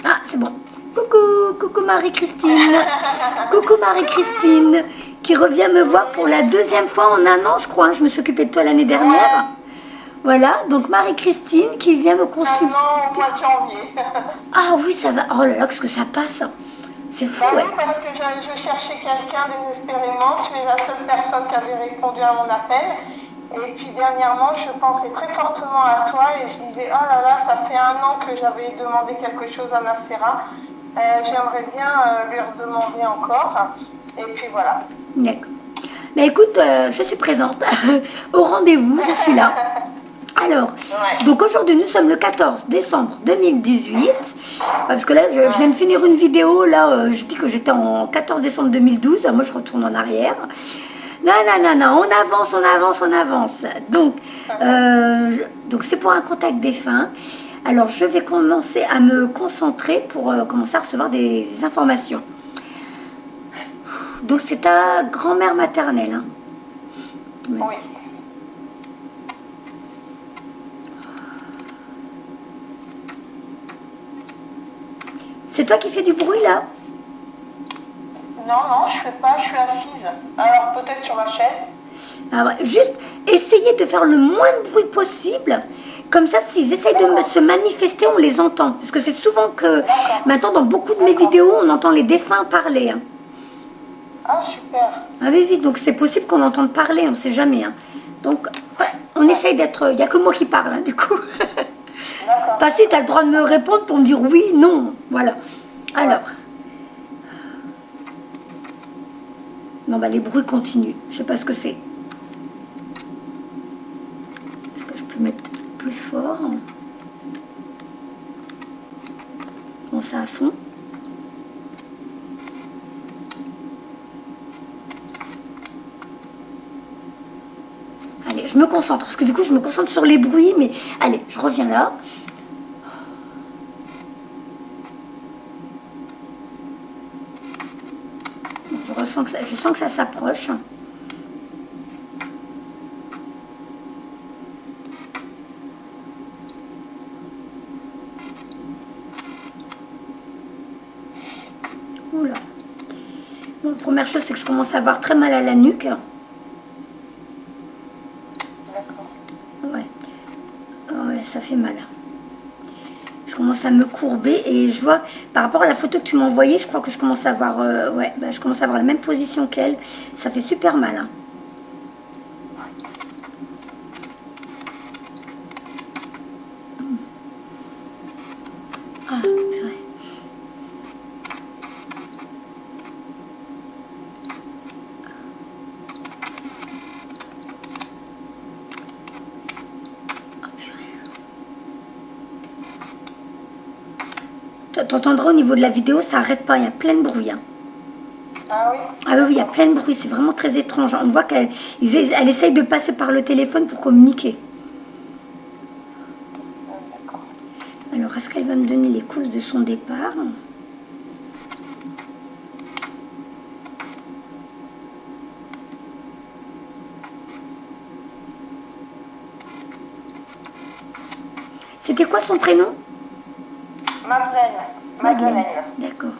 Ah, c'est bon. Coucou, coucou Marie-Christine. Coucou Marie-Christine, qui revient me voir pour la deuxième fois en un an, je crois. Je me suis occupée de toi l'année dernière. Voilà, donc Marie-Christine qui vient me consulter. Maintenant, au mois de janvier. Ah oui, ça va. Oh là là, qu'est-ce que ça passe. C'est fou, Bah ouais. oui, parce que je cherchais quelqu'un désespérément. Tu es la seule personne qui avait répondu à mon appel. Et puis dernièrement, je pensais très fortement à toi et je disais, oh là là, ça fait un an que j'avais demandé quelque chose à Nacera. J'aimerais bien lui redemander encore. Et puis voilà. D'accord. Mais écoute, je suis présente au rendez-vous, je suis là. Alors, Ouais. donc aujourd'hui, nous sommes le 14 décembre 2018. Parce que là, je viens de finir une vidéo. Là, je dis que j'étais en 14 décembre 2012. Moi, je retourne en arrière. Non, non, non, non, on avance, on avance, on avance. Donc c'est pour un contact défunt. Alors, je vais commencer à me concentrer pour commencer à recevoir des informations. Donc, c'est ta grand-mère maternelle. Hein. Oui. C'est toi qui fais du bruit là? Non, non, je fais pas, je suis assise. Alors peut-être sur la chaise. Ah ouais, juste essayez de faire le moins de bruit possible. Comme ça, s'ils essayent de se manifester, on les entend. Parce que c'est souvent que, maintenant, dans beaucoup de mes vidéos, on entend les défunts parler. Hein. Ah, super. Ah oui, oui, donc c'est possible qu'on entende parler, on ne sait jamais. Hein. Donc, ouais, on essaye d'être... Il n'y a que moi qui parle, hein, du coup. D'accord. Enfin, si, tu as le droit de me répondre pour me dire oui, non. Voilà. Alors. Bon, bah, les bruits continuent. Je ne sais pas ce que c'est. Est-ce que je peux mettre plus fort? Bon, ça à fond. Allez, je me concentre, parce que du coup, je me concentre sur les bruits, mais allez, je reviens là. Bon, je sens que ça s'approche. Oula. Bon, première chose, c'est que je commence à avoir très mal à la nuque. Ouais. Ouais, ça fait mal. Je commence à me courber et je vois, par rapport à la photo que tu m'as envoyée, je crois que je commence à avoir, ouais, bah, je commence à avoir la même position qu'elle. Ça fait super mal. Hein. Ah, purée. T'entendras au niveau de la vidéo, ça arrête pas, il y a plein de bruit. Hein. Ah oui. Ah oui, il y a plein de bruit, c'est vraiment très étrange. On voit qu'elle essaye de passer par le téléphone pour communiquer. D'accord. Alors, est-ce qu'elle va me donner les causes de son départ? C'était quoi son prénom? Madeleine. Madeleine. D'accord.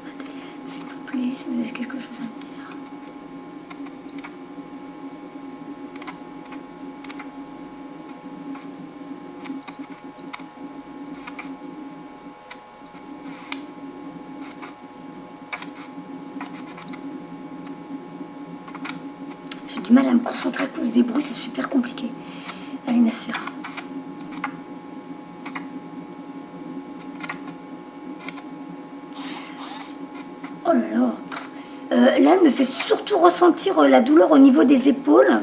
Madeleine, s'il vous plaît, si vous avez quelque chose à me dire. J'ai du mal à me concentrer à cause des bruits, c'est super compliqué. Allez, Nacera. Oh là là. Là, elle me fait surtout ressentir la douleur au niveau des épaules.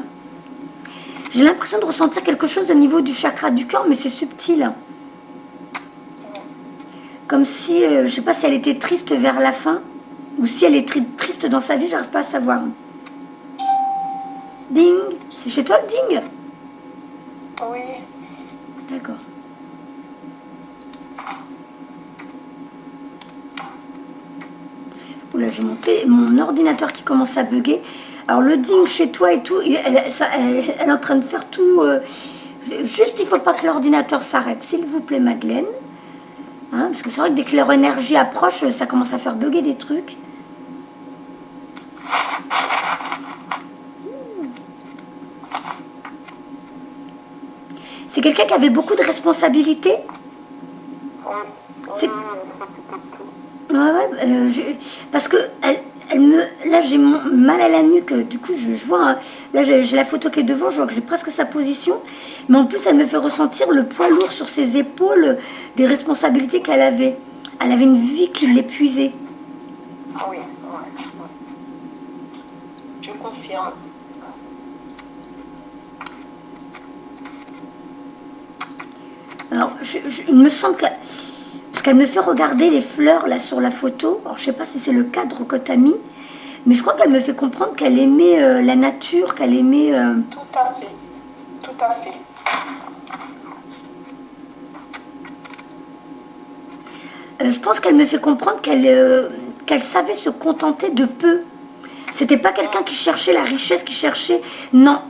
J'ai l'impression de ressentir quelque chose au niveau du chakra du cœur, mais c'est subtil. Comme si, je ne sais pas si elle était triste vers la fin, ou si elle est triste dans sa vie, j'arrive pas à savoir. Ding. C'est chez toi le ding? Oui. D'accord. Oula, j'ai mon ordinateur qui commence à bugger. Alors le ding chez toi et tout, elle est en train de faire tout. Juste, il ne faut pas que l'ordinateur s'arrête. S'il vous plaît, Madeleine. Hein, parce que c'est vrai que dès que leur énergie approche, ça commence à faire bugger des trucs. C'est quelqu'un qui avait beaucoup de responsabilités. C'est... Ouais, ouais, parce que là j'ai mal à la nuque, du coup je vois, là j'ai la photo qui est devant, je vois que j'ai presque sa position, mais en plus elle me fait ressentir le poids lourd sur ses épaules des responsabilités qu'elle avait. Elle avait une vie qui l'épuisait. Oui, ouais. Je confirme. Alors il me semble que... Parce qu'elle me fait regarder les fleurs là sur la photo. Alors je sais pas si c'est le cadre que tu as mis, mais je crois qu'elle me fait comprendre qu'elle aimait la nature, qu'elle aimait... Tout à fait. Tout à fait. Je pense qu'elle me fait comprendre qu'elle savait se contenter de peu. C'était pas quelqu'un qui cherchait la richesse, qui cherchait... Non.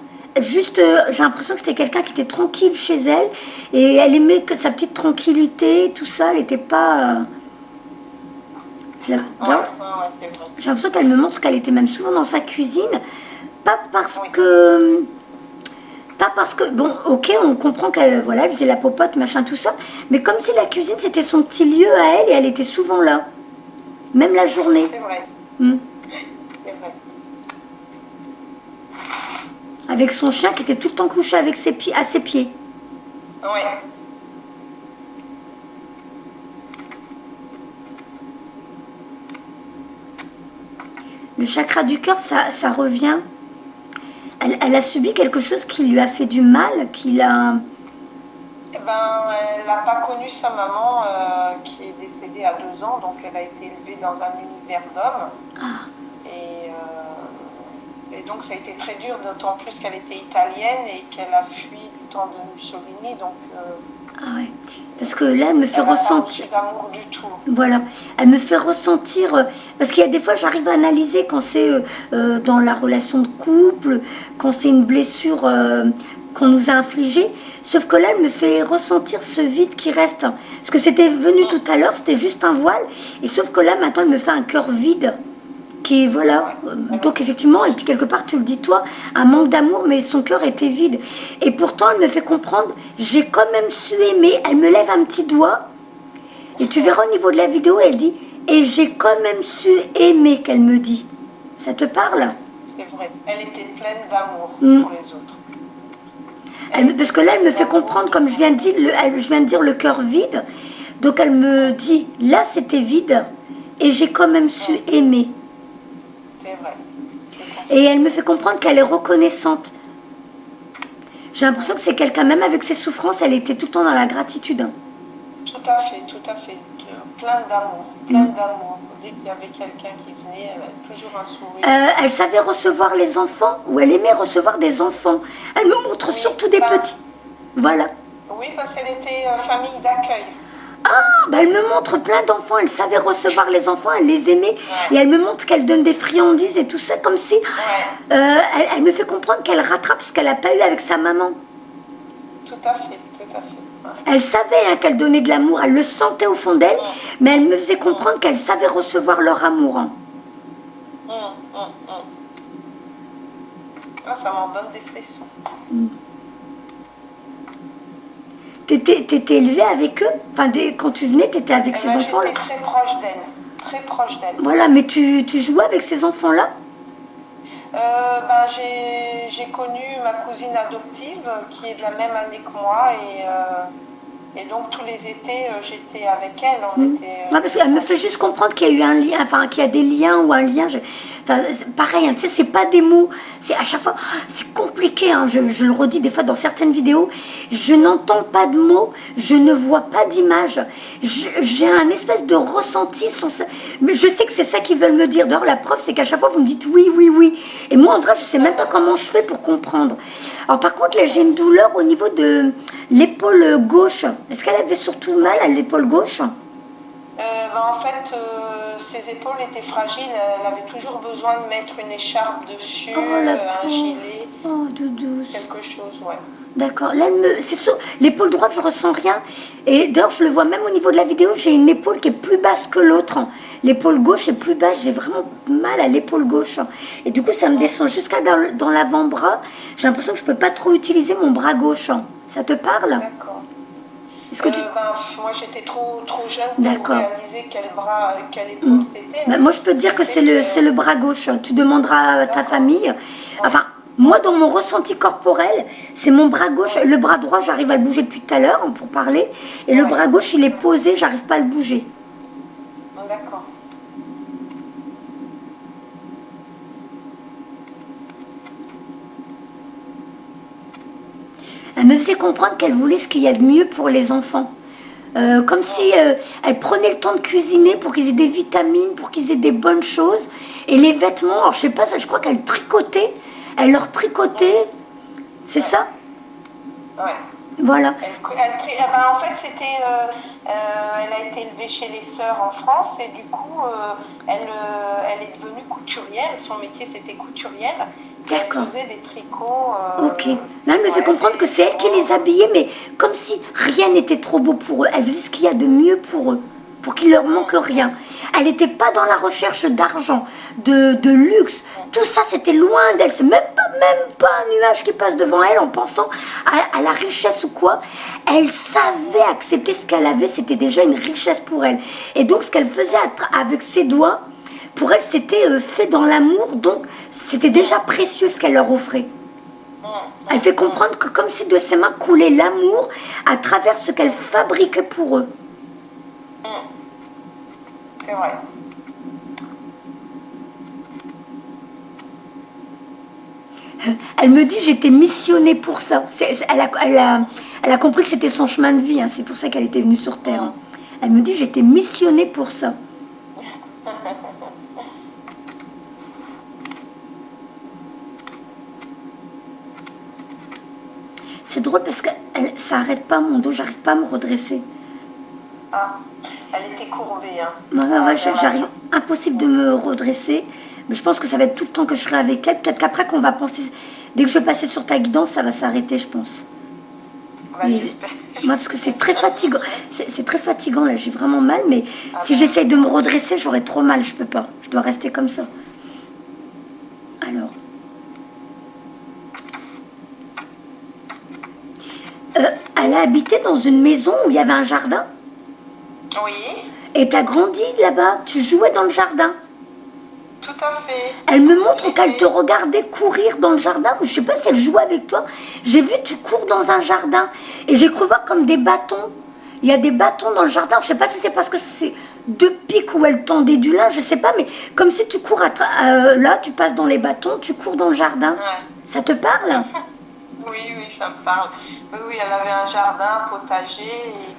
Juste, j'ai l'impression que c'était quelqu'un qui était tranquille chez elle et elle aimait que sa petite tranquillité, tout ça, elle n'était pas... J'ai l'impression qu'elle me montre qu'elle était même souvent dans sa cuisine, pas parce que... Pas parce que, bon, ok, on comprend qu'elle voilà, elle faisait la popote, machin, tout ça, mais comme si la cuisine, c'était son petit lieu à elle et elle était souvent là, même la journée. C'est vrai. C'est vrai. Avec son chien qui était tout le temps couché avec à ses pieds. Oui. Le chakra du cœur, ça revient. Elle a subi quelque chose qui lui a fait du mal, qui l'a... Eh ben, elle n'a pas connu sa maman qui est décédée à 2 ans, donc elle a été élevée dans un univers d'hommes. Ah. Et donc ça a été très dur, d'autant plus qu'elle était italienne et qu'elle a fui du temps de Mussolini, donc... Ah ouais. Parce que là, elle me fait ressentir... Elle n'a pas reçu d'amour du tout. Voilà. Elle me fait ressentir... parce qu'il y a des fois, j'arrive à analyser quand c'est dans la relation de couple, quand c'est une blessure qu'on nous a infligée. Sauf que là, elle me fait ressentir ce vide qui reste. Parce que c'était venu tout à l'heure, c'était juste un voile. Et sauf que là, maintenant, elle me fait un cœur vide. Qui est, voilà, donc effectivement, et puis quelque part tu le dis toi, un manque d'amour, mais son cœur était vide. Et pourtant elle me fait comprendre, j'ai quand même su aimer, elle me lève un petit doigt, et tu verras au niveau de la vidéo, elle dit, et j'ai quand même su aimer, qu'elle me dit. Ça te parle? C'est vrai, elle était pleine d'amour pour les autres. Parce que là elle me fait comprendre, comme je viens de dire, le cœur vide, donc elle me dit, là c'était vide, et j'ai quand même su aimer. C'est vrai. Et elle me fait comprendre qu'elle est reconnaissante. J'ai l'impression que c'est quelqu'un, même avec ses souffrances, elle était tout le temps dans la gratitude. Tout à fait, tout à fait. Plein d'amour, plein d'amour. Dès qu'il y avait quelqu'un qui venait, elle avait toujours un sourire. Elle savait recevoir les enfants, ou elle aimait recevoir des enfants. Elle me montre surtout des petits. Voilà. Oui, parce qu'elle était famille d'accueil. Ah, bah elle me montre plein d'enfants, elle savait recevoir les enfants, elle les aimait, et elle me montre qu'elle donne des friandises et tout ça, comme si... elle me fait comprendre qu'elle rattrape ce qu'elle n'a pas eu avec sa maman. Tout à fait, tout à fait. Elle savait qu'elle donnait de l'amour, elle le sentait au fond d'elle, mais elle me faisait comprendre qu'elle savait recevoir leur amour. Ah, ça m'en donne des frissons. T'étais élevée avec eux? Enfin, quand tu venais, t'étais avec ces enfants-là? J'étais très proche d'elle, très proche d'elle. Voilà, mais tu jouais avec ces enfants-là? J'ai connu ma cousine adoptive qui est de la même année que moi et donc tous les étés j'étais avec elle. Parce qu'elle me fait juste comprendre qu'il y a eu un lien, enfin qu'il y a des liens ou un lien. Pareil, tu sais, c'est pas des mots, c'est à chaque fois, c'est compliqué. Je le redis des fois dans certaines vidéos, je n'entends pas de mots, je ne vois pas d'image. J'ai un espèce de ressenti mais je sais que c'est ça qu'ils veulent me dire. D'ailleurs, la preuve, c'est qu'à chaque fois vous me dites oui, oui, oui. Et moi, en vrai, je sais même pas comment je fais pour comprendre. Alors par contre, là, j'ai une douleur au niveau de l'épaule gauche. Est-ce qu'elle avait surtout mal à l'épaule gauche? En fait, ses épaules étaient fragiles. Elle avait toujours besoin de mettre une écharpe dessus, un gilet, doudou. quelque chose, ouais. D'accord. Là, c'est sûr, l'épaule droite, je ressens rien. Et d'ailleurs, je le vois même au niveau de la vidéo, j'ai une épaule qui est plus basse que l'autre. L'épaule gauche est plus basse, j'ai vraiment mal à l'épaule gauche. Et du coup, ça me descend jusqu'à dans l'avant-bras. J'ai l'impression que je ne peux pas trop utiliser mon bras gauche. Ça te parle? D'accord. Est-ce que Moi, j'étais trop jeune pour D'accord. réaliser quel bras, quelle épaule c'était. Bah, moi, je peux te dire que c'est le bras gauche. Tu demanderas à ta famille. Enfin, moi, dans mon ressenti corporel, c'est mon bras gauche. Le bras droit, j'arrive à le bouger depuis tout à l'heure pour parler. Et le bras gauche, il est posé, j'arrive pas à le bouger. D'accord. Elle me faisait comprendre qu'elle voulait ce qu'il y a de mieux pour les enfants. Comme si elle prenait le temps de cuisiner pour qu'ils aient des vitamines, pour qu'ils aient des bonnes choses. Et les vêtements, alors je sais pas, je crois qu'elle tricotait. Elle leur tricotait. C'est ça? Ouais. Voilà. En fait, elle a été élevée chez les sœurs en France et du coup, elle est devenue couturière. Son métier, c'était couturière. D'accord. Elle faisait des tricots. Ok. Là, elle me fait comprendre que c'est elle qui les habillait, mais comme si rien n'était trop beau pour eux. Elle faisait ce qu'il y a de mieux pour eux, pour qu'il leur manque rien. Elle n'était pas dans la recherche d'argent, de luxe. Tout ça, c'était loin d'elle. C'est même pas un nuage qui passe devant elle en pensant à la richesse ou quoi. Elle savait accepter ce qu'elle avait. C'était déjà une richesse pour elle. Et donc, ce qu'elle faisait avec ses doigts, pour elle, c'était fait dans l'amour. Donc, c'était déjà précieux ce qu'elle leur offrait. Elle fait comprendre que comme si de ses mains coulait l'amour à travers ce qu'elle fabriquait pour eux. C'est vrai. Elle me dit j'étais missionnée pour ça. Elle a compris que c'était son chemin de vie. Hein. C'est pour ça qu'elle était venue sur Terre. Hein. Elle me dit j'étais missionnée pour ça. C'est drôle parce que ça n'arrête pas mon dos. J'arrive pas à me redresser. Ah, elle était courbée. Hein. Ouais, j'arrive. Impossible de me redresser. Mais je pense que ça va être tout le temps que je serai avec elle. Peut-être qu'après qu'on va penser... Dès que je vais passer sur ta guidance, ça va s'arrêter, je pense. J'espère. Moi, parce que c'est très fatigant. C'est très fatigant, là. J'ai vraiment mal. Mais si j'essaye de me redresser, j'aurai trop mal. Je peux pas. Je dois rester comme ça. Alors... elle a habité dans une maison où il y avait un jardin. Oui. Et tu as grandi là-bas. Tu jouais dans le jardin. Tout à fait. Elle me montre qu'elle te regardait courir dans le jardin. Je ne sais pas si elle jouait avec toi. J'ai vu tu cours dans un jardin. Et j'ai cru voir comme des bâtons. Il y a des bâtons dans le jardin. Je ne sais pas si c'est parce que c'est deux pics où elle tendait du linge. Je ne sais pas. Mais comme si tu cours là, tu passes dans les bâtons, tu cours dans le jardin. Ouais. Ça te parle? Oui, ça me parle. Oui, elle avait un jardin, un potager. Et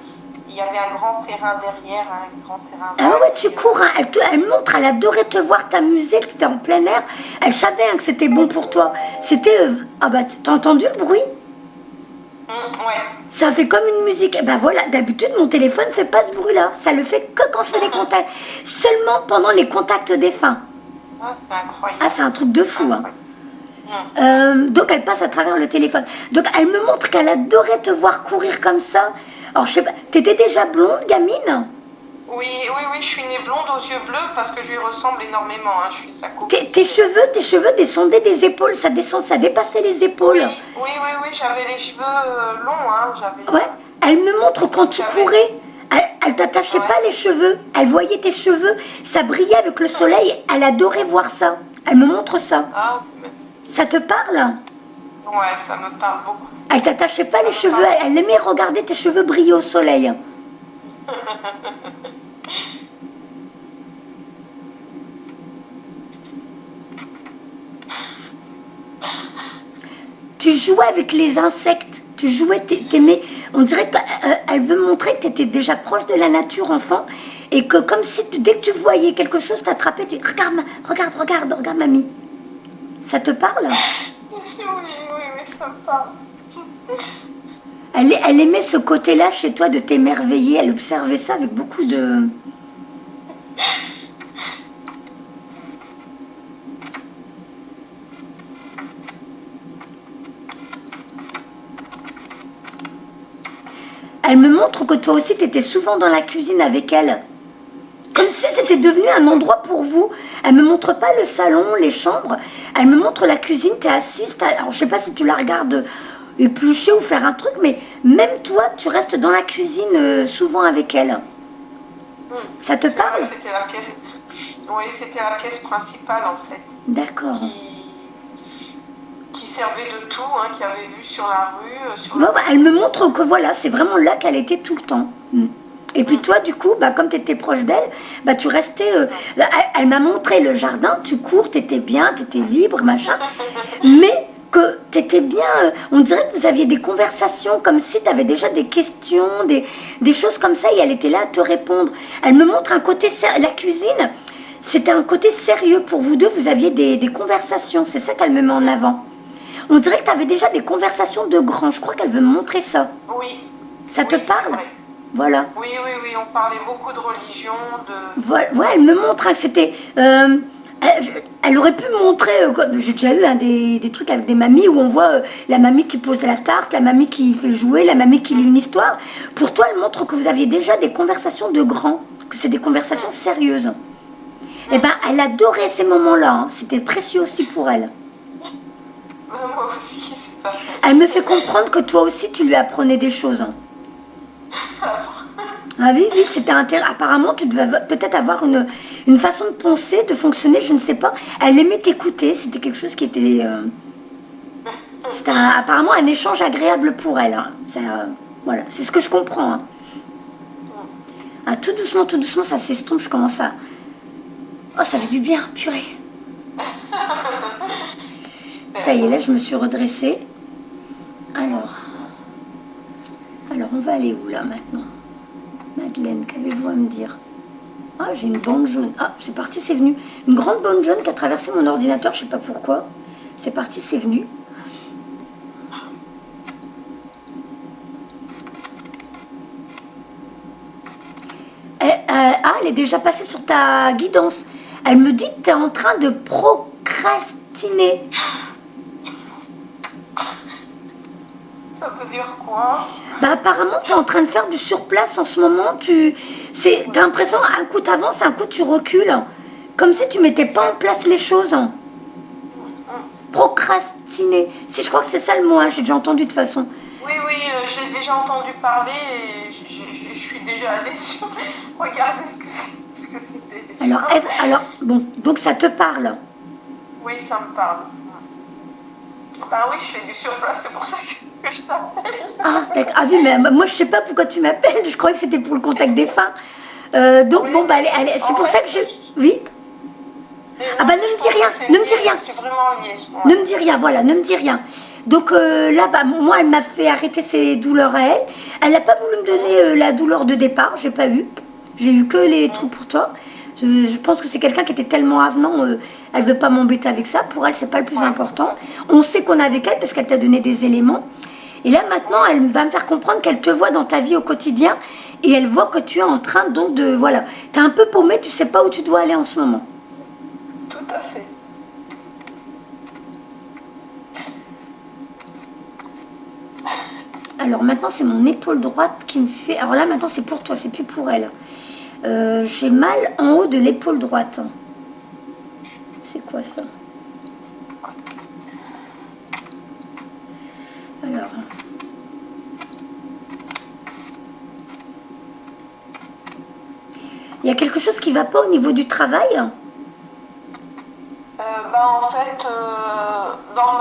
il y avait un grand terrain derrière, un grand terrain. Ah ouais, tu cours, hein. Elle montre, elle adorait te voir t'amuser, que tu étais en plein air. Elle savait hein, que c'était bon pour toi. C'était... Ah bah, t'as entendu le bruit? Ouais. Ça fait comme une musique. Et ben voilà, d'habitude, mon téléphone ne fait pas ce bruit-là. Ça le fait que quand je fais des contacts. Seulement pendant les contacts défunts. Ah, c'est incroyable. Ah, c'est un truc de fou, hein. Donc elle passe à travers le téléphone. Donc elle me montre qu'elle adorait te voir courir comme ça. Alors je sais pas, t'étais déjà blonde, gamine? Oui, je suis née blonde aux yeux bleus parce que je lui ressemble énormément. Hein. Je suis sa copine. Tes cheveux descendaient des épaules, ça dépassait les épaules. Oui, j'avais les cheveux longs. Hein. Ouais, elle me montre quand tu courais. Elle t'attachait pas les cheveux. Elle voyait tes cheveux, ça brillait avec le soleil. Elle adorait voir ça. Elle me montre ça. Ah, ça te parle? Ouais, ça me parle beaucoup. Elle t'attachait pas les cheveux, elle aimait regarder tes cheveux briller au soleil. Tu jouais avec les insectes, tu jouais, t'aimais. On dirait qu'elle veut montrer que tu étais déjà proche de la nature enfant et que comme si dès que tu voyais quelque chose t'attrapait, tu dis regarde mamie. Ça te parle? Oui, ça me parle. Elle aimait ce côté-là chez toi de t'émerveiller, elle observait ça avec beaucoup de... montre que toi aussi, tu étais souvent dans la cuisine avec elle. Comme si c'était devenu un endroit pour vous. Elle me montre pas le salon, les chambres. Elle me montre la cuisine, tu es assise. Alors, je sais pas si tu la regardes éplucher ou faire un truc, mais même toi, tu restes dans la cuisine souvent avec elle. Ça te parle? C'était la pièce. Oui, c'était la pièce principale en fait. D'accord. Qui servait de tout, hein, qui avait vue sur la rue. Bon, bah, elle me montre que voilà, c'est vraiment là qu'elle était tout le temps. Et puis toi, du coup, bah, comme tu étais proche d'elle, bah, tu restais... elle m'a montré le jardin, tu cours, tu étais bien, tu étais libre, machin. Mais que tu étais bien... on dirait que vous aviez des conversations comme si tu avais déjà des questions, des choses comme ça, et elle était là à te répondre. Elle me montre un côté... La cuisine, c'était un côté sérieux pour vous deux, vous aviez des conversations, c'est ça qu'elle me met en avant. On dirait que tu avais déjà des conversations de grands, je crois qu'elle veut me montrer ça. Oui. Ça te parle? Voilà. Oui, on parlait beaucoup de religion, de... Voilà, ouais, elle me montre, hein, que c'était... elle aurait pu me montrer... j'ai déjà eu des trucs avec des mamies où on voit la mamie qui pose la tarte, la mamie qui fait jouer, la mamie qui lit une histoire. Pour toi, elle montre que vous aviez déjà des conversations de grands, que c'est des conversations sérieuses. Eh bien, elle adorait ces moments-là, hein. C'était précieux aussi pour elle. Moi aussi, c'est pas... Elle me fait comprendre que toi aussi, tu lui apprenais des choses. Hein. Ah oui, c'était intéressant. Apparemment, tu devais peut-être avoir une façon de penser, de fonctionner, je ne sais pas. Elle aimait t'écouter, c'était quelque chose qui était... c'était apparemment un échange agréable pour elle. Hein. Voilà, c'est ce que je comprends. Hein. Ah, tout doucement, ça s'estompe, je commence à... Oh, ça fait du bien, purée. Ça y est, là, je me suis redressée. Alors, on va aller où, là, maintenant? Madeleine, qu'avez-vous à me dire? Ah, j'ai une bande jaune. Ah, c'est parti, c'est venu. Une grande bande jaune qui a traversé mon ordinateur, je sais pas pourquoi. C'est parti, c'est venu. Elle est déjà passée sur ta guidance. Elle me dit que tu es en train de procrastiner. Ça veut dire quoi? Bah apparemment, tu es en train de faire du surplace en ce moment. Tu as l'impression, un coup tu avances, un coup tu recules. Comme si tu mettais pas en place les choses. Procrastiner. Si, je crois que c'est ça le mot, hein, j'ai déjà entendu de toute façon. Oui, j'ai déjà entendu parler et je suis déjà allée sur... Regardez ce que c'était. Alors, bon, donc ça te parle? Oui, ça me parle. Bah oui, je fais du surplace, c'est pour ça que je t'appelle. Ah, d'accord. Ah oui, mais moi je sais pas pourquoi tu m'appelles, je croyais que c'était pour le contact des fins. Donc oui, bon, bah allez, c'est pour ça que je... Oui. Ah bah ne me dis rien, ne me dis rien. C'est vraiment lié. Ouais. Ne me dis rien, voilà, ne me dis rien. Donc là, bah, moi, elle m'a fait arrêter ses douleurs à elle. Elle n'a pas voulu me donner la douleur de départ, j'ai pas eu. J'ai eu que les trucs pour toi. Je pense que c'est quelqu'un qui était tellement avenant, elle veut pas m'embêter avec ça. Pour elle, c'est pas le plus important. On sait qu'on est avec elle parce qu'elle t'a donné des éléments. Et là, maintenant, elle va me faire comprendre qu'elle te voit dans ta vie au quotidien et elle voit que tu es en train donc de... Voilà, tu es un peu paumé, tu sais pas où tu dois aller en ce moment. Tout à fait. Alors maintenant, c'est mon épaule droite qui me fait... Alors là, maintenant, c'est pour toi, c'est plus pour elle. J'ai mal en haut de l'épaule droite. C'est quoi ça? Alors... Il y a quelque chose qui ne va pas au niveau du travail? En fait, dans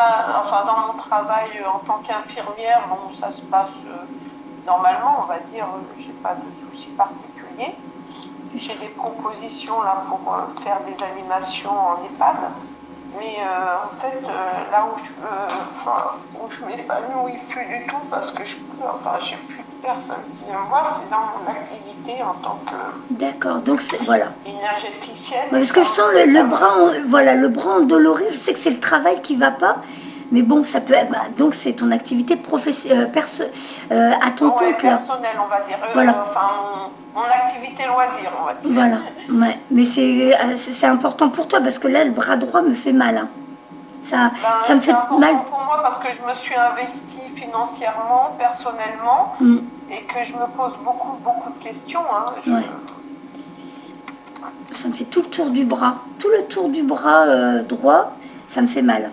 mon travail en tant qu'infirmière, bon, ça se passe normalement, on va dire, j'ai pas de soucis particuliers. J'ai des propositions là pour faire des animations en EHPAD, mais en fait, là où je m'épanouis plus du tout parce que j'ai plus de personnes qui viennent me voir, c'est dans mon activité en tant que... D'accord, donc voilà. Énergéticienne. Parce que je sens le bras endolori, je sais que c'est le travail qui ne va pas, mais bon, ça peut être... donc c'est ton activité à ton compte là. Personnelle, on va dire. Voilà. Mon activité loisir, on va dire. Voilà, ouais. Mais c'est important pour toi parce que là, le bras droit me fait mal. Hein. Ça me fait mal. C'est pour moi parce que je me suis investie financièrement, personnellement, et que je me pose beaucoup, beaucoup de questions. Hein. Ouais. Ça me fait tout le tour du bras. Tout le tour du bras droit, ça me fait mal.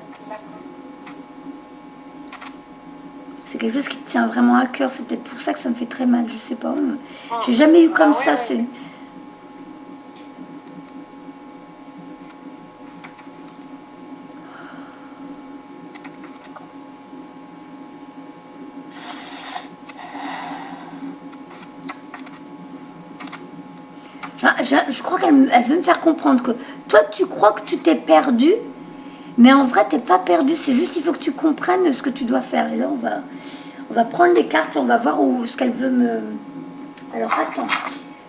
C'est quelque chose qui te tient vraiment à cœur. C'est peut-être pour ça que ça me fait très mal. Je sais pas. J'ai jamais eu comme ça. C'est... Je crois qu'elle veut me faire comprendre que toi, tu crois que tu t'es perdu, mais en vrai, tu n'es pas perdu. C'est juste il faut que tu comprennes ce que tu dois faire. Et là, on va prendre les cartes et on va voir ce qu'elle veut me... Alors, attends.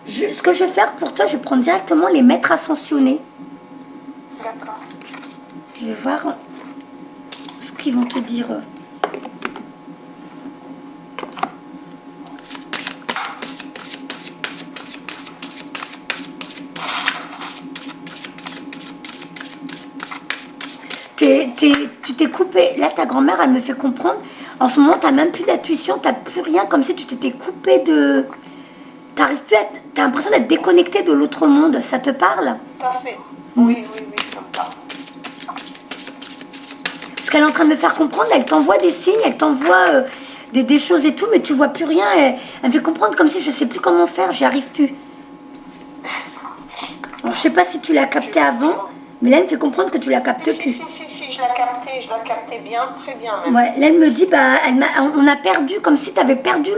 Ce que je vais faire pour toi, je vais prendre directement les maîtres ascensionnés. D'accord. Je vais voir ce qu'ils vont te dire. Tu t'es coupé. Là, ta grand-mère, elle me fait comprendre. En ce moment, tu n'as même plus d'intuition, tu n'as plus rien, comme si tu t'étais coupé de... T'arrives plus à... Tu as l'impression d'être déconnecté de l'autre monde. Ça te parle? Tout à fait. Oui, ça me parle. Ce qu'elle est en train de me faire comprendre, elle t'envoie des signes, elle t'envoie des choses et tout, mais tu vois plus rien. Elle me fait comprendre comme si je sais plus comment faire, j'y arrive plus. Alors, je sais pas si tu l'as capté avant, mais là, elle me fait comprendre que tu la captes plus. Si, je la captais bien, très bien même. Ouais, là, elle me dit, on a perdu, comme si tu avais perdu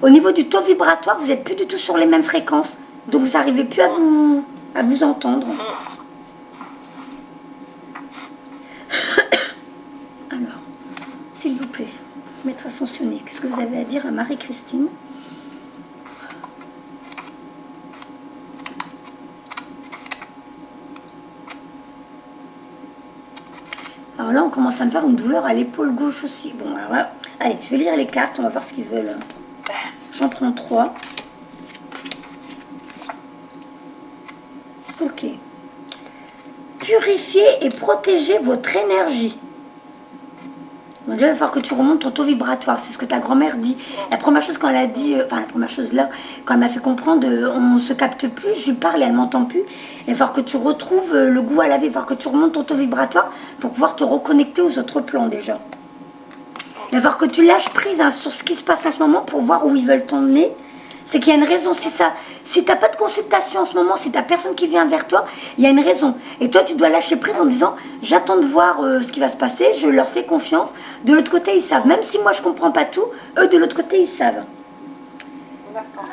au niveau du taux vibratoire, vous n'êtes plus du tout sur les mêmes fréquences. Donc, vous n'arrivez plus à vous entendre. Alors, s'il vous plaît, maître ascensionné, qu'est-ce que vous avez à dire à Marie-Christine? Alors là, on commence à me faire une douleur à l'épaule gauche aussi. Bon, alors là, allez, je vais lire les cartes, on va voir ce qu'ils veulent. J'en prends 3. Ok. Purifiez et protégez votre énergie. Bon, déjà, il va falloir que tu remontes ton taux vibratoire. C'est ce que ta grand-mère dit. La première chose quand elle a dit, la première chose là, quand elle m'a fait comprendre, on ne se capte plus, je lui parle et elle ne m'entend plus. Il va falloir que tu retrouves le goût à la vie, il va falloir que tu remontes ton taux vibratoire pour pouvoir te reconnecter aux autres plans déjà. Il va falloir que tu lâches prise sur ce qui se passe en ce moment pour voir où ils veulent t'emmener. C'est qu'il y a une raison. Si tu n'as pas de consultation en ce moment, si tu n'as personne qui vient vers toi, il y a une raison. Et toi, tu dois lâcher prise en disant, j'attends de voir ce qui va se passer, je leur fais confiance. De l'autre côté, ils savent. Même si moi, je ne comprends pas tout, eux, de l'autre côté, ils savent.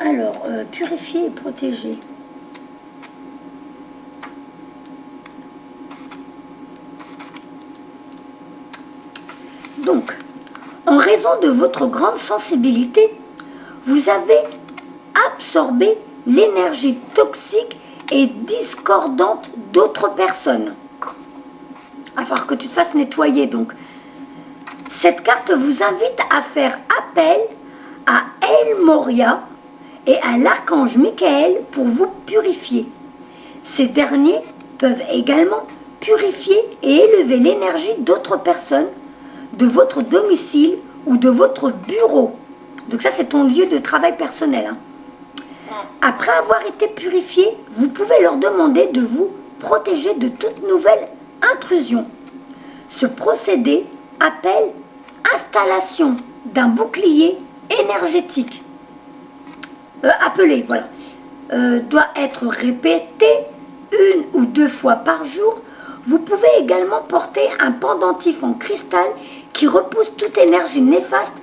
Alors, purifier et protéger. Donc, en raison de votre grande sensibilité, vous avez absorbé l'énergie toxique et discordante d'autres personnes. Il va falloir que tu te fasses nettoyer. Donc, cette carte vous invite à faire appel à El Moria et à l'archange Michael pour vous purifier. Ces derniers peuvent également purifier et élever l'énergie d'autres personnes de votre domicile ou de votre bureau. Donc ça, c'est ton lieu de travail personnel. Hein. Après avoir été purifié, vous pouvez leur demander de vous protéger de toute nouvelle intrusion. Ce procédé appelle installation d'un bouclier énergétique. Doit être répété 1 ou 2 fois par jour. Vous pouvez également porter un pendentif en cristal qui repousse toute énergie néfaste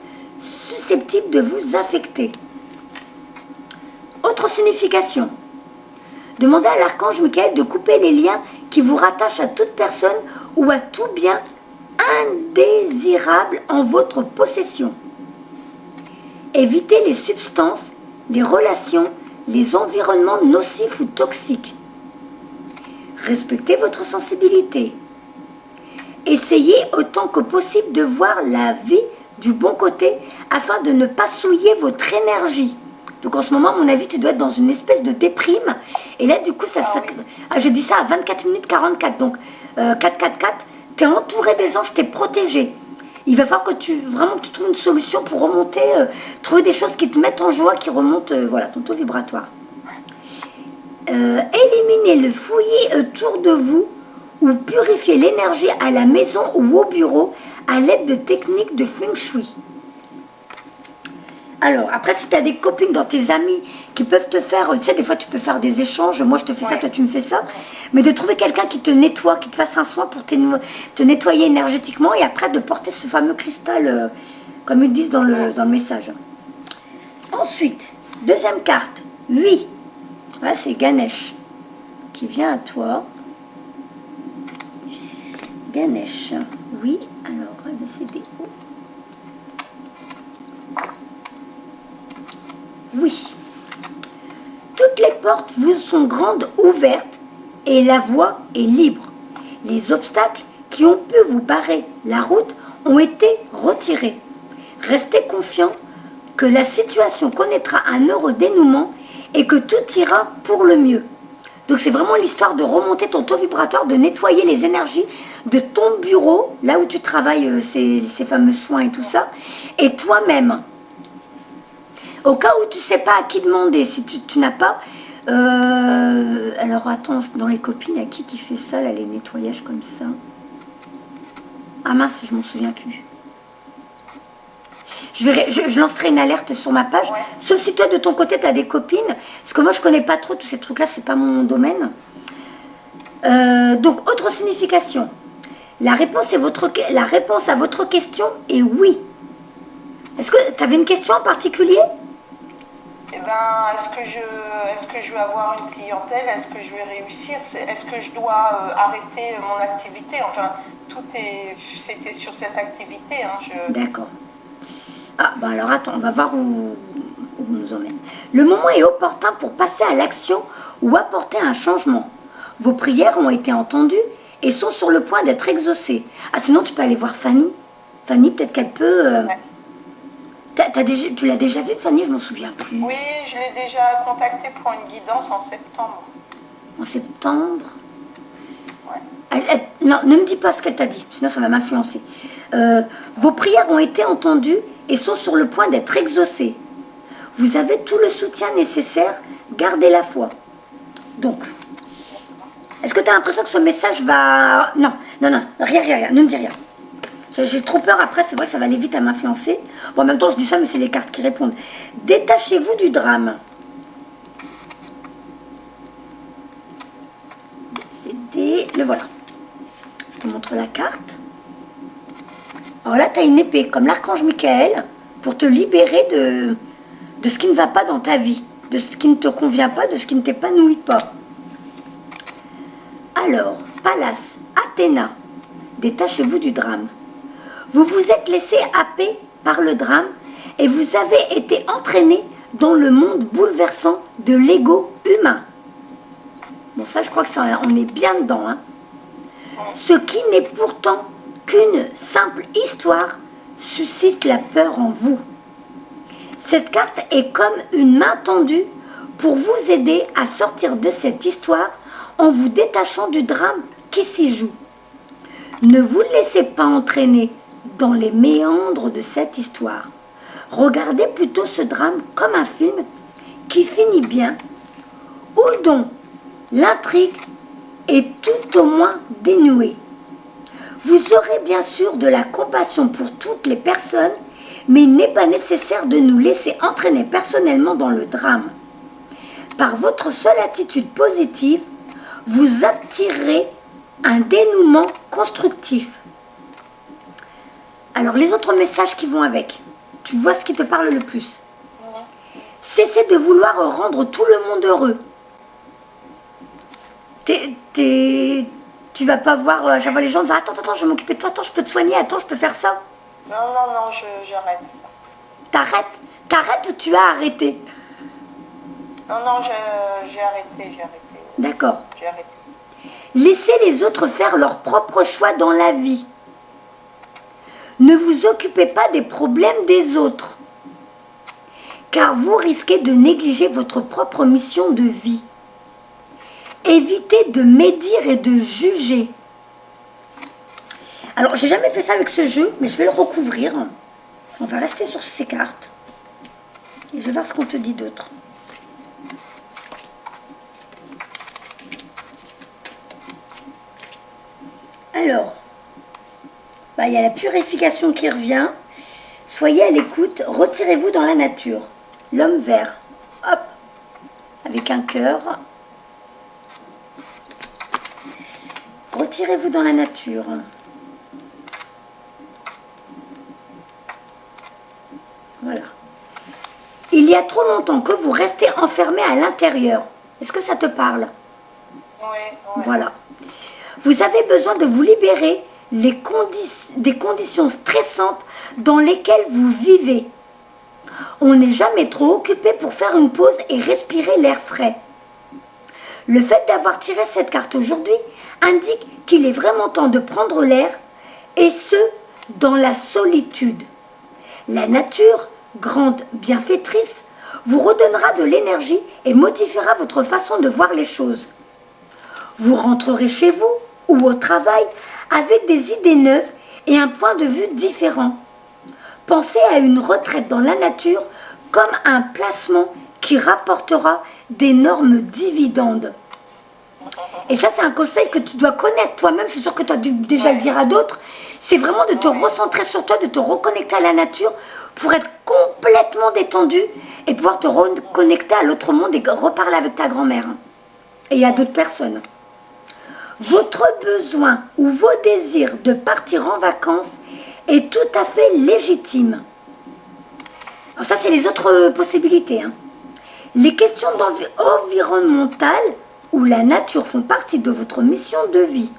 susceptible de vous affecter. Autre signification. Demandez à l'archange Michael de couper les liens qui vous rattachent à toute personne ou à tout bien indésirable en votre possession. Évitez les substances, les relations, les environnements nocifs ou toxiques. Respectez votre sensibilité. Essayez autant que possible de voir la vie du bon côté afin de ne pas souiller votre énergie. Donc en ce moment, à mon avis, tu dois être dans une espèce de déprime. Et là, du coup, je dis ça à 24 minutes 44. Donc 444, tu es entouré des anges, tu es protégé. Il va falloir que vraiment que tu trouves une solution pour remonter, trouver des choses qui te mettent en joie, qui remontent voilà, ton taux vibratoire. Éliminez le fouillis autour de vous ou purifier l'énergie à la maison ou au bureau à l'aide de techniques de Feng Shui. Alors, après, si tu as des copines dans tes amis qui peuvent te faire, tu sais, des fois tu peux faire des échanges, moi je te fais ça, toi tu me fais ça, mais de trouver quelqu'un qui te nettoie, qui te fasse un soin pour te nettoyer énergétiquement et après de porter ce fameux cristal, comme ils disent dans le message. Ensuite, deuxième carte, oui, voilà, c'est Ganesh qui vient à toi. Ganesh, oui, alors, ABCD. Oui. Toutes les portes vous sont grandes ouvertes et la voie est libre. Les obstacles qui ont pu vous barrer la route ont été retirés. Restez confiant que la situation connaîtra un heureux dénouement et que tout ira pour le mieux. Donc c'est vraiment l'histoire de remonter ton taux vibratoire, de nettoyer les énergies de ton bureau, là où tu travailles ces fameux soins et tout ça, et toi-même. Au cas où tu ne sais pas à qui demander, si tu n'as pas... alors attends, dans les copines, il y a qui fait ça, là, les nettoyages comme ça? Ah mince, je m'en souviens plus. Je lancerai une alerte sur ma page, sauf si toi de ton côté tu as des copines, parce que moi je connais pas trop tous ces trucs là, c'est pas mon domaine. Donc autre signification, la réponse à votre question est oui. Est-ce que tu avais une question en particulier? Eh ben, est-ce que je vais avoir une clientèle? Est-ce que je vais réussir? Est-ce que je dois arrêter mon activité? Enfin, c'était sur cette activité. Hein, D'accord. Ah, bon alors attends, on va voir où nous emmène. Le moment est opportun pour passer à l'action ou apporter un changement. Vos prières ont été entendues et sont sur le point d'être exaucées. Ah, sinon tu peux aller voir Fanny. Fanny, peut-être qu'elle peut... Ouais. Tu l'as déjà vue, Fanny? Je m'en souviens plus. Oui, je l'ai déjà contactée pour une guidance en septembre. En septembre? Ouais. Non, ne me dis pas ce qu'elle t'a dit, sinon ça va m'influencer. Vos prières ont été entendues et sont sur le point d'être exaucées. Vous avez tout le soutien nécessaire, gardez la foi. Donc, est-ce que tu as l'impression que ce message va... Non, rien, ne me dis rien. J'ai trop peur après, c'est vrai que ça va aller vite à m'influencer. Bon, en même temps, je dis ça, mais c'est les cartes qui répondent. Détachez-vous du drame. Le voilà. Je te montre la carte. Alors là, tu as une épée, comme l'archange Michael, pour te libérer de ce qui ne va pas dans ta vie, de ce qui ne te convient pas, de ce qui ne t'épanouit pas. Alors, Pallas, Athéna, détachez-vous du drame. Vous vous êtes laissé happer par le drame et vous avez été entraîné dans le monde bouleversant de l'ego humain. Bon, ça, je crois que on est bien dedans. Hein. Ce qui n'est pourtant qu'une simple histoire suscite la peur en vous. Cette carte est comme une main tendue pour vous aider à sortir de cette histoire en vous détachant du drame qui s'y joue. Ne vous laissez pas entraîner dans les méandres de cette histoire. Regardez plutôt ce drame comme un film qui finit bien ou dont l'intrigue est tout au moins dénouée. Vous aurez bien sûr de la compassion pour toutes les personnes, mais il n'est pas nécessaire de nous laisser entraîner personnellement dans le drame. Par votre seule attitude positive, vous attirerez un dénouement constructif. Alors, les autres messages qui vont avec, tu vois ce qui te parle le plus. Cessez de vouloir rendre tout le monde heureux. Tu vas pas voir, j'envoie les gens dire attends, je vais m'occuper de toi, attends, je peux te soigner, attends, je peux faire ça. Non, j'arrête. T'arrêtes ou tu as arrêté? Non, j'ai arrêté. D'accord. J'ai arrêté. Laissez les autres faire leur propre choix dans la vie. Ne vous occupez pas des problèmes des autres, car vous risquez de négliger votre propre mission de vie. Évitez de médire et de juger. Alors, j'ai jamais fait ça avec ce jeu, mais je vais le recouvrir. On va rester sur ces cartes. Et je vais voir ce qu'on te dit d'autre. Alors, il y a la purification qui revient. Soyez à l'écoute, retirez-vous dans la nature. L'homme vert. Hop, avec un cœur. Retirez-vous dans la nature. Voilà. Il y a trop longtemps que vous restez enfermé à l'intérieur. Est-ce que ça te parle? Oui. Voilà. Vous avez besoin de vous libérer des conditions stressantes dans lesquelles vous vivez. On n'est jamais trop occupé pour faire une pause et respirer l'air frais. Le fait d'avoir tiré cette carte aujourd'hui indique qu'il est vraiment temps de prendre l'air, et ce, dans la solitude. La nature, grande bienfaitrice, vous redonnera de l'énergie et modifiera votre façon de voir les choses. Vous rentrerez chez vous ou au travail avec des idées neuves et un point de vue différent. Pensez à une retraite dans la nature comme un placement qui rapportera d'énormes dividendes. Et ça, c'est un conseil que tu dois connaître toi-même. Je suis sûre que tu as dû déjà le dire à d'autres. C'est vraiment de te recentrer sur toi, de te reconnecter à la nature pour être complètement détendu et pouvoir te reconnecter à l'autre monde et reparler avec ta grand-mère. Et à d'autres personnes. Votre besoin ou vos désirs de partir en vacances est tout à fait légitime. Alors ça, c'est les autres possibilités. Les questions environnementales ou la nature font partie de votre mission de vie.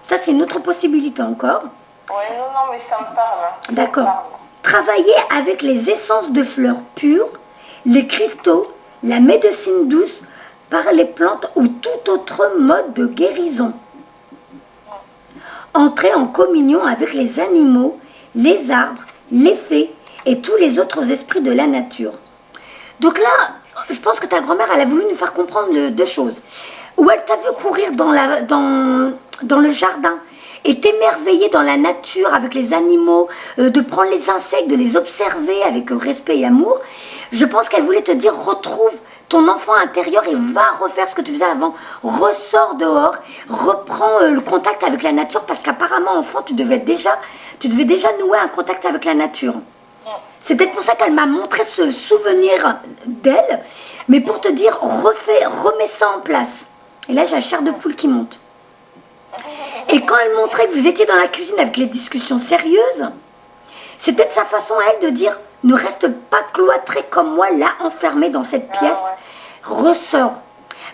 Ça, c'est une autre possibilité encore. Oui, non, mais ça me parle. D'accord. Travailler avec les essences de fleurs pures, les cristaux, la médecine douce, par les plantes ou tout autre mode de guérison. Entrer en communion avec les animaux, les arbres, les fées et tous les autres esprits de la nature. Donc là, je pense que ta grand-mère, elle a voulu nous faire comprendre deux choses. Ou elle t'a vu courir dans le jardin et t'émerveiller dans la nature avec les animaux, de prendre les insectes, de les observer avec respect et amour. Je pense qu'elle voulait te dire, retrouve ton enfant intérieur et va refaire ce que tu faisais avant. Ressors dehors, reprends le contact avec la nature parce qu'apparemment, enfant, tu devais déjà nouer un contact avec la nature. C'est peut-être pour ça qu'elle m'a montré ce souvenir d'elle, mais pour te dire, remets ça en place. Et là, j'ai la chair de poule qui monte. Et quand elle montrait que vous étiez dans la cuisine avec les discussions sérieuses, c'est peut-être sa façon à elle de dire, ne reste pas cloîtré comme moi, là, enfermé dans cette pièce, ressors.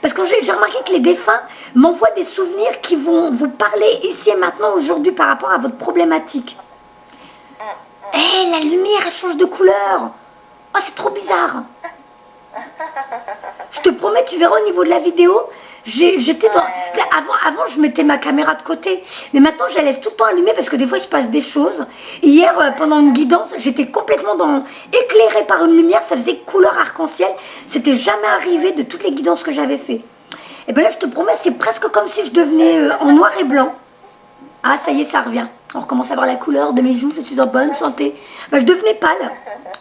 Parce que j'ai remarqué que les défunts m'envoient des souvenirs qui vont vous parler ici et maintenant, aujourd'hui, par rapport à votre problématique. Hé, la lumière, elle change de couleur. Oh, c'est trop bizarre. Je te promets, tu verras au niveau de la vidéo, j'étais dans... Avant, je mettais ma caméra de côté. Mais maintenant, je la laisse tout le temps allumée parce que des fois, il se passe des choses. Hier, pendant une guidance, j'étais complètement éclairée par une lumière. Ça faisait couleur arc-en-ciel. C'était jamais arrivé de toutes les guidances que j'avais fait. Et bien là, je te promets, c'est presque comme si je devenais en noir et blanc. Ah, ça y est, ça revient. On recommence à voir la couleur de mes joues. Je suis en bonne santé. Ben, je devenais pâle.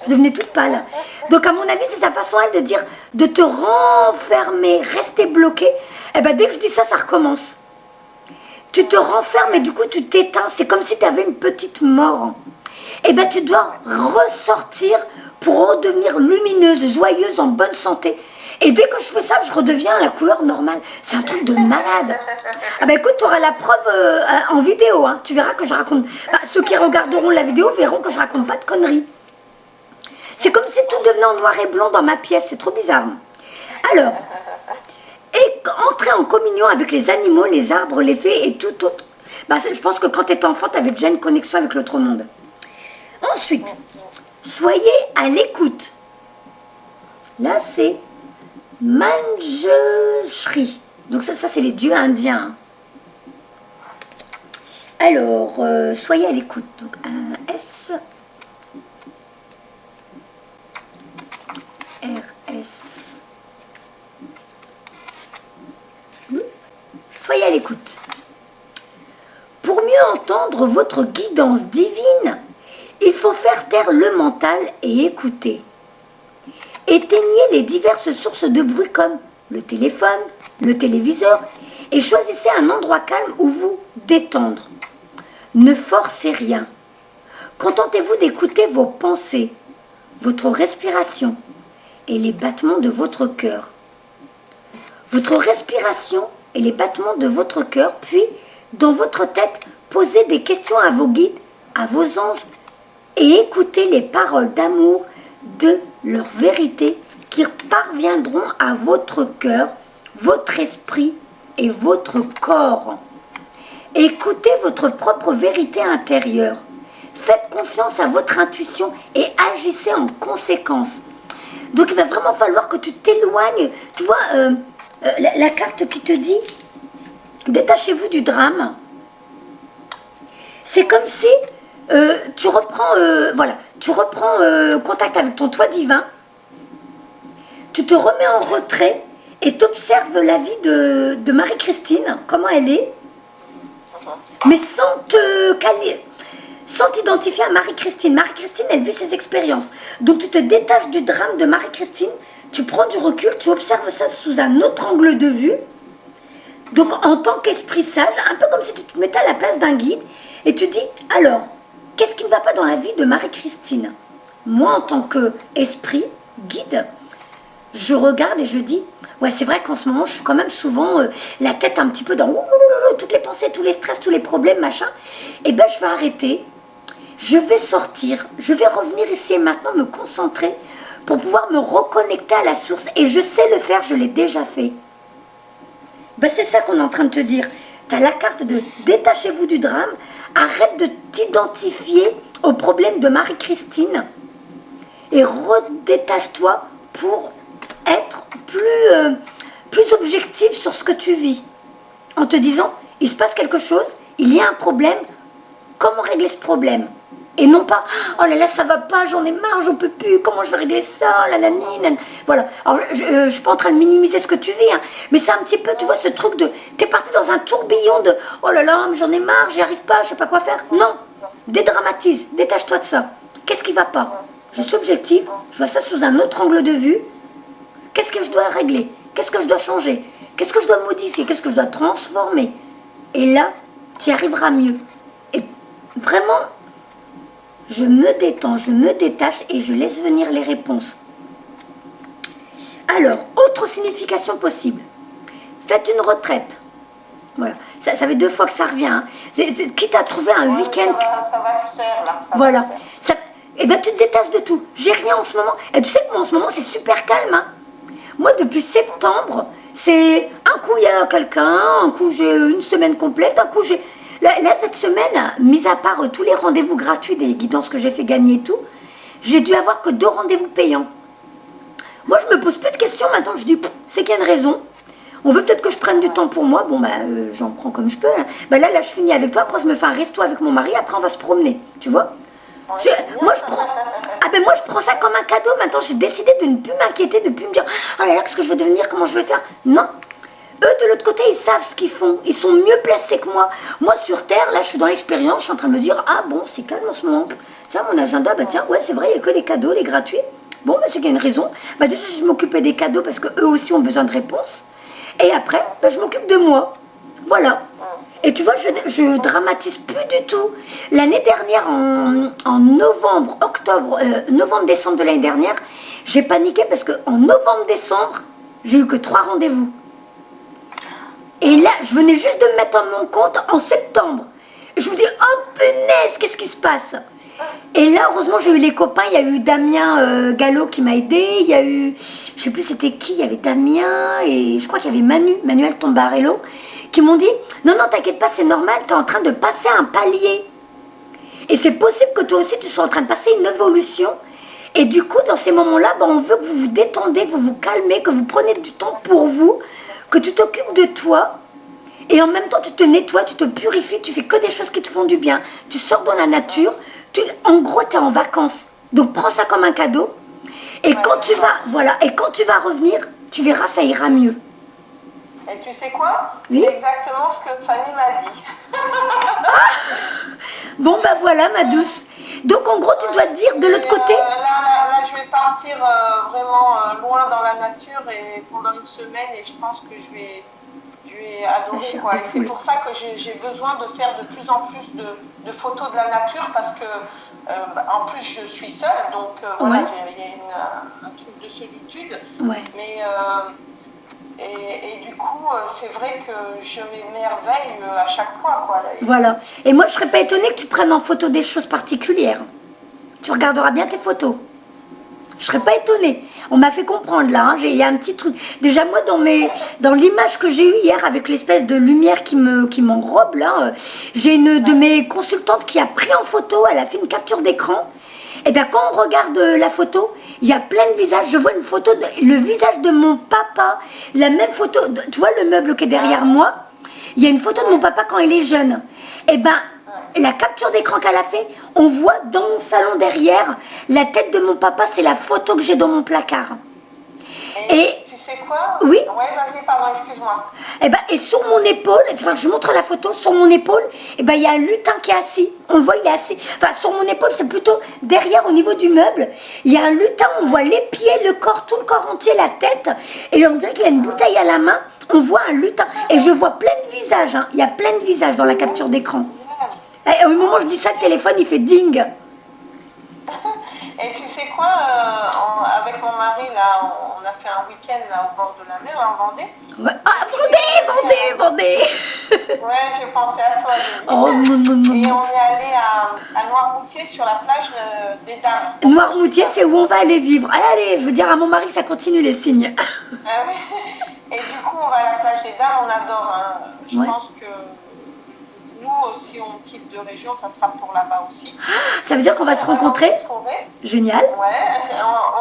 Je devenais toute pâle. Donc, à mon avis, c'est sa façon, elle, de dire, de te renfermer, rester bloqué. Et ben, dès que je dis ça, ça recommence. Tu te renfermes et du coup, tu t'éteins. C'est comme si tu avais une petite mort. Et ben, tu dois ressortir pour redevenir lumineuse, joyeuse, en bonne santé. Et dès que je fais ça, je redeviens à la couleur normale. C'est un truc de malade. Ah ben écoute, tu auras la preuve en vidéo. Hein. Tu verras que je raconte... ceux qui regarderont la vidéo verront que je raconte pas de conneries. C'est comme si tout devenait en noir et blanc dans ma pièce. C'est trop bizarre. Alors, et entrer en communion avec les animaux, les arbres, les fées et tout autre. Je pense que quand tu étais enfant, tu avais déjà une connexion avec l'autre monde. Ensuite, soyez à l'écoute. Là, c'est Manjushri. Donc ça c'est les dieux indiens. Alors, soyez à l'écoute. Donc un S. RS. Soyez à l'écoute. Pour mieux mieux entendre votre guidance divine, il faut faire taire le mental et écouter. Éteignez les diverses sources de bruit comme le téléphone, le téléviseur et choisissez un endroit calme où vous détendre. Ne forcez rien. Contentez-vous d'écouter vos pensées, votre respiration et les battements de votre cœur. Votre respiration et les battements de votre cœur, puis dans votre tête, posez des questions à vos guides, à vos anges et écoutez les paroles d'amour de leur vérité qui parviendront à votre cœur, votre esprit et votre corps. Écoutez votre propre vérité intérieure. Faites confiance à votre intuition et agissez en conséquence. Donc il va vraiment falloir que tu t'éloignes. Tu vois, la carte qui te dit « Détachez-vous du drame ». C'est comme si tu reprends contact avec ton toi divin, tu te remets en retrait et tu observes la vie de Marie-Christine, comment elle est, mais sans t'identifier à Marie-Christine. Marie-Christine, elle vit ses expériences. Donc tu te détaches du drame de Marie-Christine, tu prends du recul, tu observes ça sous un autre angle de vue. Donc en tant qu'esprit sage, un peu comme si tu te mettais à la place d'un guide, et tu dis, alors, qu'est-ce qui ne va pas dans la vie de Marie-Christine? Moi, en tant qu'esprit, guide, je regarde et je dis, ouais, c'est vrai qu'en ce moment, je suis quand même souvent la tête un petit peu dans toutes les pensées, tous les stress, tous les problèmes, machin. Et ben, je vais arrêter, je vais sortir, je vais revenir ici et maintenant me concentrer pour pouvoir me reconnecter à la source. Et je sais le faire, je l'ai déjà fait. Ben, c'est ça qu'on est en train de te dire. Tu as la carte de détachez-vous du drame, arrête de t'identifier au problème de Marie-Christine et redétache-toi pour être plus objectif sur ce que tu vis. En te disant, il se passe quelque chose, il y a un problème, comment régler ce problème? Et non pas, oh là là, ça va pas, j'en ai marre, j'en peux plus, comment je vais régler ça, la nanine. Voilà. Alors, je suis pas en train de minimiser ce que tu vis, hein, mais c'est un petit peu, tu vois, ce truc de, t'es parti dans un tourbillon de, oh là là, mais j'en ai marre, j'y arrive pas, je sais pas quoi faire. Non, dédramatise, détache-toi de ça. Qu'est-ce qui va pas? Je suis objective, je vois ça sous un autre angle de vue. Qu'est-ce que je dois régler? Qu'est-ce que je dois changer? Qu'est-ce que je dois modifier? Qu'est-ce que je dois transformer? Et là, tu y arriveras mieux. Et vraiment, je me détends, je me détache et je laisse venir les réponses. Alors, autre signification possible. Faites une retraite. Voilà. Ça fait 2 fois que ça revient. Hein. Quitte à trouver un week-end. Ça va se faire là. Voilà. Et bien, tu te détaches de tout. J'ai rien en ce moment. Et tu sais que moi, en ce moment, c'est super calme. Hein. Moi, depuis septembre, c'est un coup, il y a quelqu'un, un coup, j'ai une semaine complète, un coup, j'ai... Là, cette semaine, mis à part tous les rendez-vous gratuits des guidances que j'ai fait gagner et tout, j'ai dû avoir que 2 rendez-vous payants. Moi, je me pose plus de questions maintenant. Je dis, c'est qu'il y a une raison. On veut peut-être que je prenne du temps pour moi. Bon, j'en prends comme je peux. Hein. Là, je finis avec toi. Après, je me fais un resto avec mon mari. Après, on va se promener. Tu vois moi, je prends ça comme un cadeau. Maintenant, j'ai décidé de ne plus m'inquiéter, de ne plus me dire, oh là là, qu'est-ce que je vais devenir, comment je vais faire. Non. Eux, de l'autre côté, ils savent ce qu'ils font. Ils sont mieux placés que moi. Moi, sur Terre, là, je suis dans l'expérience. Je suis en train de me dire, ah bon, c'est calme en ce moment. Tiens, mon agenda, tiens, ouais, c'est vrai, il n'y a que des cadeaux, les gratuits. Bon, c'est qu'il y a une raison. Déjà, je m'occupais des cadeaux parce qu'eux aussi ont besoin de réponses. Et après, je m'occupe de moi. Voilà. Et tu vois, je dramatise plus du tout. L'année dernière, en novembre, décembre de l'année dernière, j'ai paniqué parce qu'en novembre, décembre, j'ai eu que 3 rendez-vous. Et là, je venais juste de me mettre en mon compte en septembre. Et je me dis, oh punaise, qu'est-ce qui se passe? Et là, heureusement, j'ai eu les copains. Il y a eu Damien Gallo qui m'a aidé. Il y a eu, je sais plus c'était qui, il y avait Damien et je crois qu'il y avait Manuel Tombarello, qui m'ont dit, non, t'inquiète pas, c'est normal, tu es en train de passer un palier. Et c'est possible que toi aussi, tu sois en train de passer une évolution. Et du coup, dans ces moments-là, on veut que vous vous détendez, que vous vous calmez, que vous preniez du temps pour vous, que tu t'occupes de toi. Et en même temps, tu te nettoies, tu te purifies, tu fais que des choses qui te font du bien. Tu sors dans la nature. En gros, tu es en vacances. Donc, prends ça comme un cadeau. Et quand tu vas revenir, tu verras, ça ira mieux. Et tu sais quoi? Oui. C'est exactement ce que Fanny m'a dit. Bon, bah voilà, ma douce. Donc, en gros, tu dois te dire de l'autre côté. Là, je vais partir vraiment loin dans la nature et pendant une semaine et je pense que je vais adorer, quoi. Et c'est pour ça que j'ai besoin de faire de plus en plus de photos de la nature parce que en plus je suis seule, donc voilà, il y a un truc de solitude. Ouais. Mais et du coup, c'est vrai que je m'émerveille à chaque fois, quoi. Voilà. Et moi, je serais pas étonnée que tu prennes en photo des choses particulières. Tu regarderas bien tes photos. Je serais pas étonnée. On m'a fait comprendre là, hein, il y a un petit truc. Déjà moi dans l'image que j'ai eue hier avec l'espèce de lumière qui m'enrobe là, j'ai une de mes consultantes qui a pris en photo, elle a fait une capture d'écran. Et bien quand on regarde la photo, il y a plein de visages. Je vois une photo, le visage de mon papa, la même photo, tu vois le meuble qui est derrière moi, il y a une photo de mon papa quand il est jeune. Et ben la capture d'écran qu'elle a fait, on voit dans mon salon derrière, la tête de mon papa, c'est la photo que j'ai dans mon placard. Et tu sais quoi? Oui. Ouais, vas-y, pardon, excuse-moi. Et sur mon épaule, je montre la photo, sur mon épaule, il y a un lutin qui est assis. On le voit, il est assis. Enfin, sur mon épaule, c'est plutôt derrière au niveau du meuble. Il y a un lutin, on voit les pieds, le corps, tout le corps entier, la tête. Et on dirait qu'il a une bouteille à la main. On voit un lutin. Et je vois plein de visages. Hein. Il y a plein de visages dans la capture d'écran. Et au moment où je dis ça, le téléphone, il fait ding. Et tu sais quoi, avec mon mari, là, on a fait un week-end là, au bord de la mer, en Vendée. Ouais. Ah, Vendée. Ouais, j'ai pensé à toi. Oh, et on est allé à Noirmoutier sur la plage des Dames. Noirmoutier, c'est où on va aller vivre. Allez, je veux dire à mon mari que ça continue les signes. Oui. Et du coup, on va à la plage des Dames, on adore. Hein. Je pense que nous, si on quitte de région, ça sera pour là-bas aussi. Ça veut dire qu'on va se rencontrer. Génial. Ouais,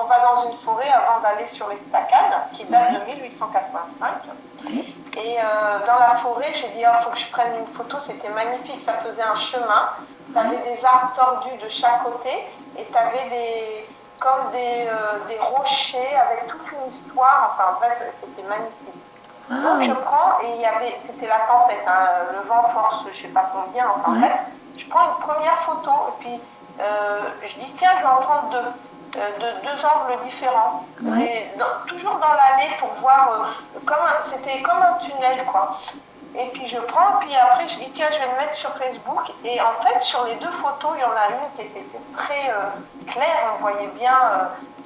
on va dans une forêt avant d'aller sur l'Estacade, qui date de 1885. Et dans la forêt, j'ai dit, il faut que je prenne une photo, c'était magnifique, ça faisait un chemin. Tu avais des arbres tordus de chaque côté et tu avais comme des rochers avec toute une histoire. Enfin bref, c'était magnifique. Donc je prends, et c'était la tempête, hein, le vent force je sais pas combien, enfin bref, je prends une première photo, et puis je dis tiens, je vais en prendre deux angles différents, mais toujours dans l'allée pour voir, c'était comme un tunnel, quoi. Et puis je prends, puis après je dis tiens, je vais le mettre sur Facebook, et en fait sur les deux photos, il y en a une qui était très claire, on voyait bien,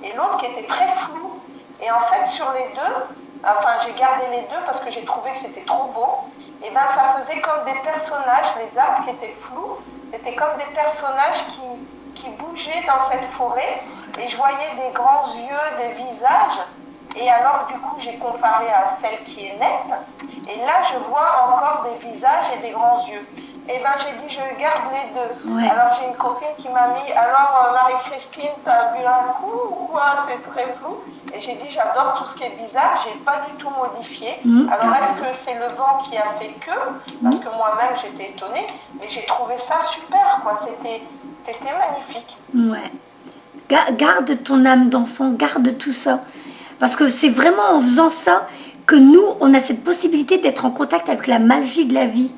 et l'autre qui était très floue, et en fait sur les deux, enfin j'ai gardé les deux parce que j'ai trouvé que c'était trop beau, et ben ça faisait comme des personnages, les arbres qui étaient flous, c'était comme des personnages qui bougeaient dans cette forêt, et je voyais des grands yeux, des visages, et alors du coup j'ai comparé à celle qui est nette, et là je vois encore des visages et des grands yeux. Et ben j'ai dit je garde les deux. Ouais. Alors j'ai une copine qui m'a mis, alors Marie-Christine, t'as bu un coup ou quoi? C'est très flou. Et j'ai dit j'adore tout ce qui est bizarre, j'ai pas du tout modifié. Alors est-ce que c'est le vent qui a fait que? Parce que moi-même j'étais étonnée, mais j'ai trouvé ça super, quoi. C'était magnifique. Ouais. Garde ton âme d'enfant, garde tout ça. Parce que c'est vraiment en faisant ça que nous, on a cette possibilité d'être en contact avec la magie de la vie.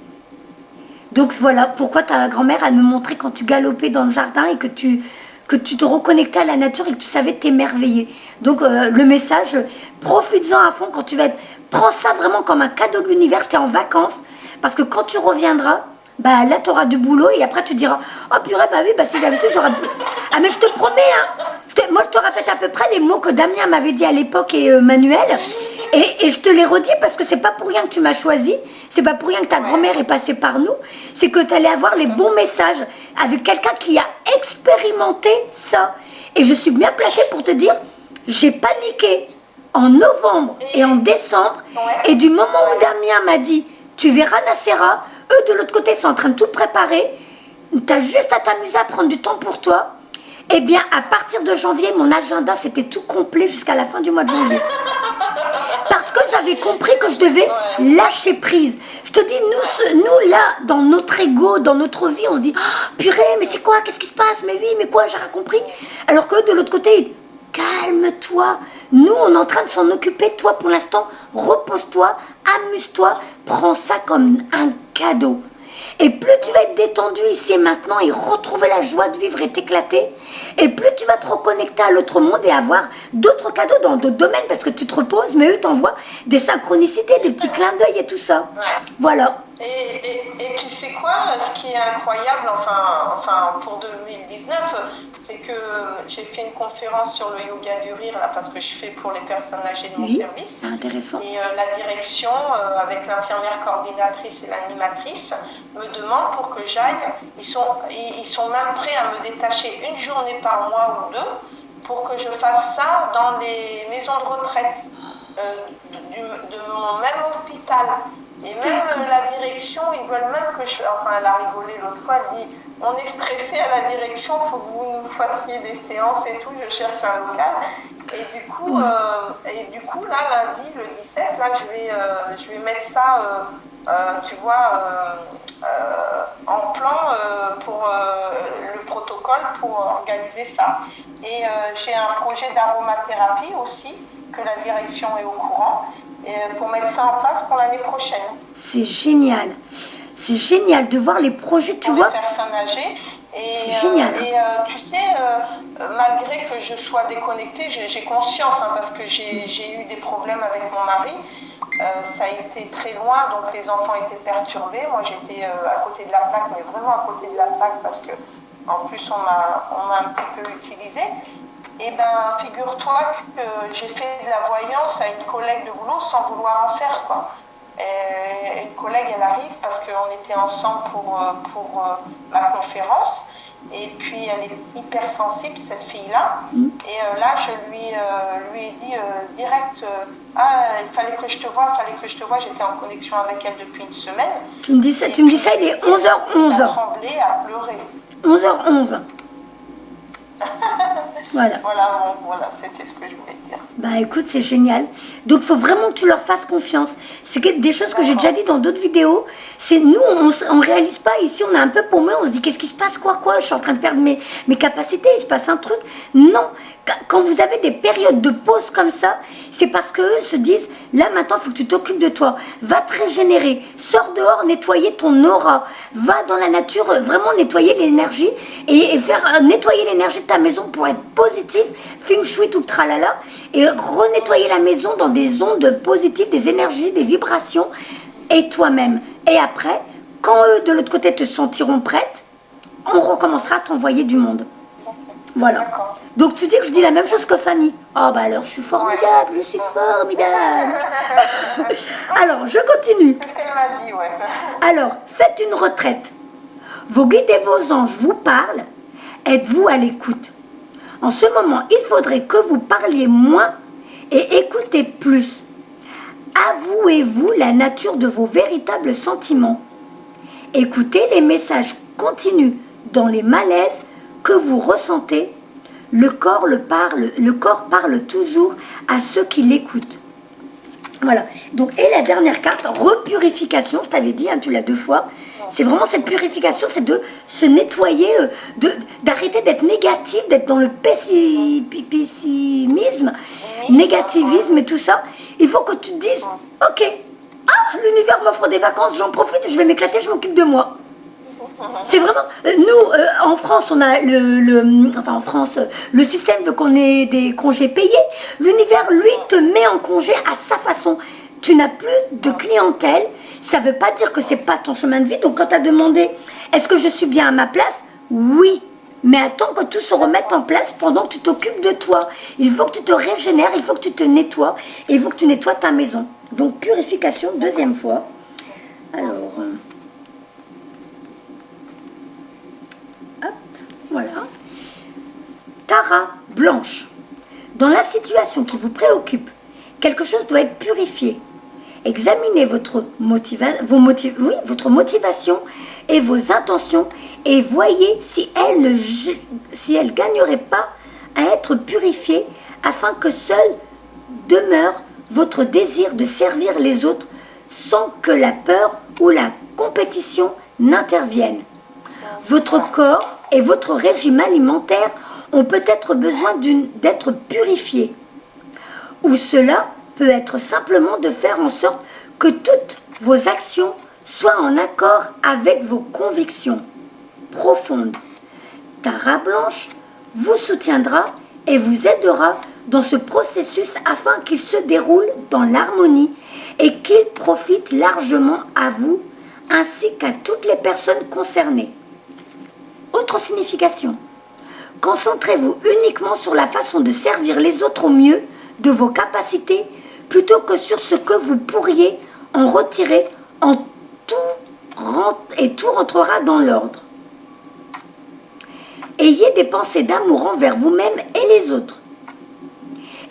Donc voilà pourquoi ta grand-mère, elle me montrait quand tu galopais dans le jardin et que tu te reconnectais à la nature et que tu savais t'émerveiller. Donc le message, profites-en à fond quand tu vas être... Prends ça vraiment comme un cadeau de l'univers, tu es en vacances, parce que quand tu reviendras, bah là tu auras du boulot et après tu diras « Oh purée, bah oui, bah si j'avais su, j'aurais... » Ah mais je te promets, hein, moi je te répète à peu près les mots que Damien m'avait dit à l'époque et Manuel. Et je te les redis parce que c'est pas pour rien que tu m'as choisi, c'est pas pour rien que ta grand-mère est passée par nous, c'est que tu allais avoir les bons messages avec quelqu'un qui a expérimenté ça. Et je suis bien placée pour te dire, j'ai paniqué en novembre et en décembre, et du moment où Damien m'a dit, tu verras Nacera, eux de l'autre côté sont en train de tout préparer, tu as juste à t'amuser à prendre du temps pour toi. Eh bien, à partir de janvier, mon agenda, c'était tout complet jusqu'à la fin du mois de janvier. Parce que j'avais compris que je devais lâcher prise. Je te dis, nous là, dans notre ego, dans notre vie, on se dit oh, « Purée, mais c'est quoi? Qu'est-ce qui se passe? Mais oui, mais quoi? J'ai rien compris. » Alors que de l'autre côté, calme-toi. Nous, on est en train de s'en occuper. Toi, pour l'instant, repose-toi, amuse-toi, prends ça comme un cadeau. Et plus tu vas être détendu ici et maintenant et retrouver la joie de vivre et t'éclater, et plus tu vas te reconnecter à l'autre monde et avoir d'autres cadeaux dans d'autres domaines parce que tu te reposes, mais eux t'envoient des synchronicités, des petits clins d'œil et tout ça. Ouais. Voilà. Et tu sais quoi, ce qui est incroyable, enfin pour 2019, c'est que j'ai fait une conférence sur le yoga du rire, là, parce que je fais pour les personnes âgées de mon service. C'est intéressant. Et la direction, avec l'infirmière coordinatrice et l'animatrice, me demande pour que j'aille. Ils sont même prêts à me détacher une journée par mois ou deux pour que je fasse ça dans les maisons de retraite de mon même hôpital. Et même la direction, ils veulent même que je... Enfin, elle a rigolé l'autre fois, elle dit, on est stressé à la direction, il faut que vous nous fassiez des séances et tout, je cherche un local. Et du coup, là, lundi, le 17, là, je vais mettre ça, tu vois, en plan pour le protocole pour organiser ça. Et j'ai un projet d'aromathérapie aussi, que la direction est au courant. Pour mettre ça en place pour l'année prochaine. C'est génial. C'est génial de voir les projets, tu vois. Les personnes âgées. C'est génial. Et tu sais, malgré que je sois déconnectée, j'ai conscience, hein, parce que j'ai eu des problèmes avec mon mari. Ça a été très loin, donc les enfants étaient perturbés. Moi, j'étais à côté de la plaque, mais vraiment à côté de la plaque, parce que en plus, on m'a un petit peu utilisée. Eh bien, figure-toi que j'ai fait de la voyance à une collègue de boulot sans vouloir en faire, quoi. Et une collègue, elle arrive parce qu'on était ensemble pour ma conférence. Et puis, elle est hyper sensible, cette fille-là. Et là, je lui ai dit direct, il fallait que je te voie. J'étais en connexion avec elle depuis une semaine. Tu me dis ça, il est 11h11. Elle a tremblé, elle a pleuré. 11h11. Voilà, c'était ce que je voulais dire. Bah écoute, c'est génial. Donc il faut vraiment que tu leur fasses confiance. C'est des choses que j'ai déjà dit dans d'autres vidéos. C'est nous, on réalise pas. Ici, on est un peu paumé. On se dit, qu'est-ce qui se passe, quoi je suis en train de perdre mes capacités. Il se passe un truc. Non. Quand vous avez des périodes de pause comme ça, c'est parce qu'eux se disent, là maintenant, il faut que tu t'occupes de toi. Va te régénérer. Sors dehors, nettoyer ton aura. Va dans la nature, vraiment nettoyer l'énergie et faire nettoyer l'énergie de ta maison pour être positif, feng shui, tout tralala, et renettoyer la maison dans des ondes positives, des énergies, des vibrations, et toi-même. Et après, quand eux, de l'autre côté, te sentiront prête, on recommencera à t'envoyer du monde. Voilà. Donc tu dis que je dis la même chose que Fanny. Oh bah alors je suis formidable, je suis formidable. Alors je continue. C'est ce qu'elle m'a dit, ouais. Alors faites une retraite. Vos guides et vos anges vous parlent. Êtes-vous à l'écoute? En ce moment, il faudrait que vous parliez moins et écoutez plus. Avouez-vous la nature de vos véritables sentiments. Écoutez les messages continus dans les malaises que vous ressentez. Le corps parle toujours à ceux qui l'écoutent. Voilà. Donc, et la dernière carte, repurification, je t'avais dit, hein, tu l'as 2 fois. C'est vraiment cette purification, c'est de se nettoyer, d'arrêter d'être négatif, d'être dans le pessimisme, négativisme et tout ça. Il faut que tu te dises, ok, l'univers m'offre des vacances, j'en profite, je vais m'éclater, je m'occupe de moi. C'est vraiment... Nous, en France, on a le système veut qu'on ait des congés payés. L'univers, lui, te met en congé à sa façon. Tu n'as plus de clientèle. Ça ne veut pas dire que ce n'est pas ton chemin de vie. Donc, quand tu as demandé, est-ce que je suis bien à ma place? Oui. Mais attends que tout se remette en place pendant que tu t'occupes de toi. Il faut que tu te régénères, il faut que tu te nettoies. Et il faut que tu nettoies ta maison. Donc, purification, 2e fois. Alors... Voilà. Tara blanche. Dans la situation qui vous préoccupe, quelque chose doit être purifié. Examinez votre motivation et vos intentions et voyez si elles gagneraient pas à être purifiées afin que seul demeure votre désir de servir les autres sans que la peur ou la compétition n'interviennent. Votre corps et votre régime alimentaire ont peut-être besoin d'être purifiés. Ou cela peut être simplement de faire en sorte que toutes vos actions soient en accord avec vos convictions profondes. Tara Blanche vous soutiendra et vous aidera dans ce processus afin qu'il se déroule dans l'harmonie et qu'il profite largement à vous ainsi qu'à toutes les personnes concernées. Autre signification. Concentrez-vous uniquement sur la façon de servir les autres au mieux de vos capacités plutôt que sur ce que vous pourriez en retirer et tout rentrera dans l'ordre. Ayez des pensées d'amour envers vous-même et les autres.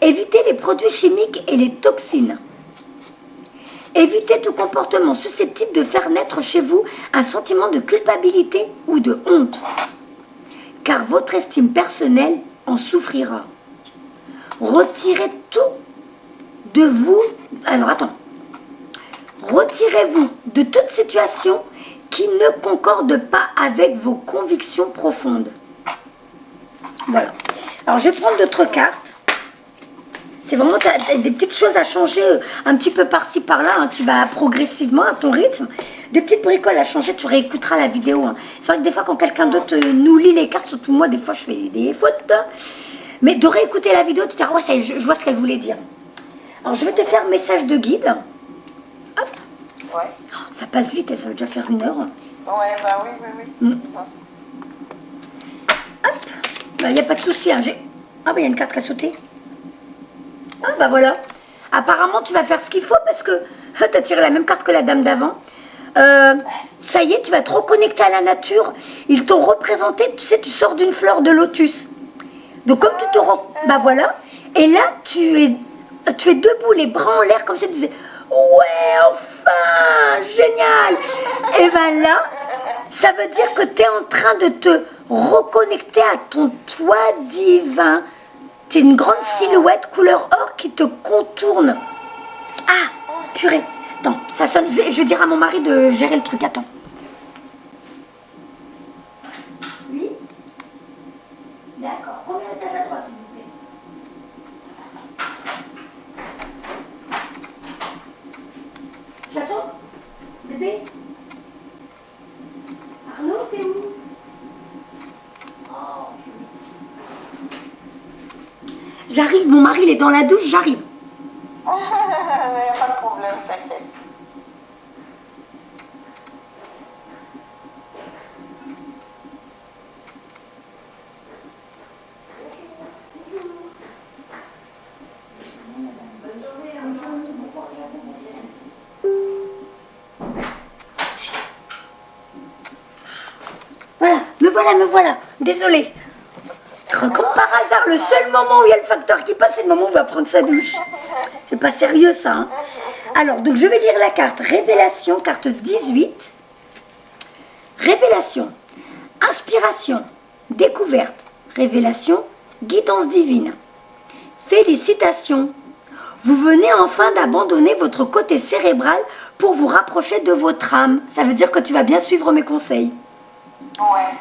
Évitez les produits chimiques et les toxines. Évitez tout comportement susceptible de faire naître chez vous un sentiment de culpabilité ou de honte, car votre estime personnelle en souffrira. Retirez tout de vous. Retirez-vous de toute situation qui ne concorde pas avec vos convictions profondes. Voilà. Alors, je vais prendre d'autres cartes. C'est vraiment des petites choses à changer un petit peu par-ci, par-là. Hein. Tu vas progressivement à ton rythme. Des petites bricoles à changer, tu réécouteras la vidéo. Hein. C'est vrai que des fois, quand quelqu'un d'autre nous lit les cartes, surtout moi, des fois, je fais des fautes. Hein. Mais de réécouter la vidéo, tu te dis, ouais, ça y est, je vois ce qu'elle voulait dire. Alors, je vais te faire message de guide. Hop. Ouais. Ça passe vite, ça va déjà faire 1 heure. Ouais, bah oui. Hop. Il n'y a pas de souci. Hein. Ah, il y a une carte qui a sauté. Ah, bah voilà. Apparemment, tu vas faire ce qu'il faut parce que tu as tiré la même carte que la dame d'avant. Ça y est, tu vas te reconnecter à la nature. Ils t'ont représenté, tu sais, tu sors d'une fleur de lotus. Donc, comme tu te... Bah voilà. Et là, tu es debout, les bras en l'air, comme ça, tu disais... Ouais, enfin, génial. Et ben là, ça veut dire que tu es en train de te reconnecter à ton toi divin. C'est une grande silhouette couleur or qui te contourne. Ah, purée. Attends, ça sonne. Je vais dire à mon mari de gérer le truc. Attends. Oui. D'accord. Premier étage à droite, s'il vous plaît. J'attends. Bébé. Arnaud, t'es où? Oh, j'arrive, mon mari il est dans la douche, j'arrive. Il n'y a pas de problème, t'inquiète. Voilà, me voilà. Désolée. Comme par hasard, le seul moment où il y a le facteur qui passe, c'est le moment où on va prendre sa douche. C'est pas sérieux ça. Hein. Alors, donc je vais lire la carte Révélation, carte 18. Révélation, inspiration, découverte, révélation, guidance divine. Félicitations. Vous venez enfin d'abandonner votre côté cérébral pour vous rapprocher de votre âme. Ça veut dire que tu vas bien suivre mes conseils. Ouais.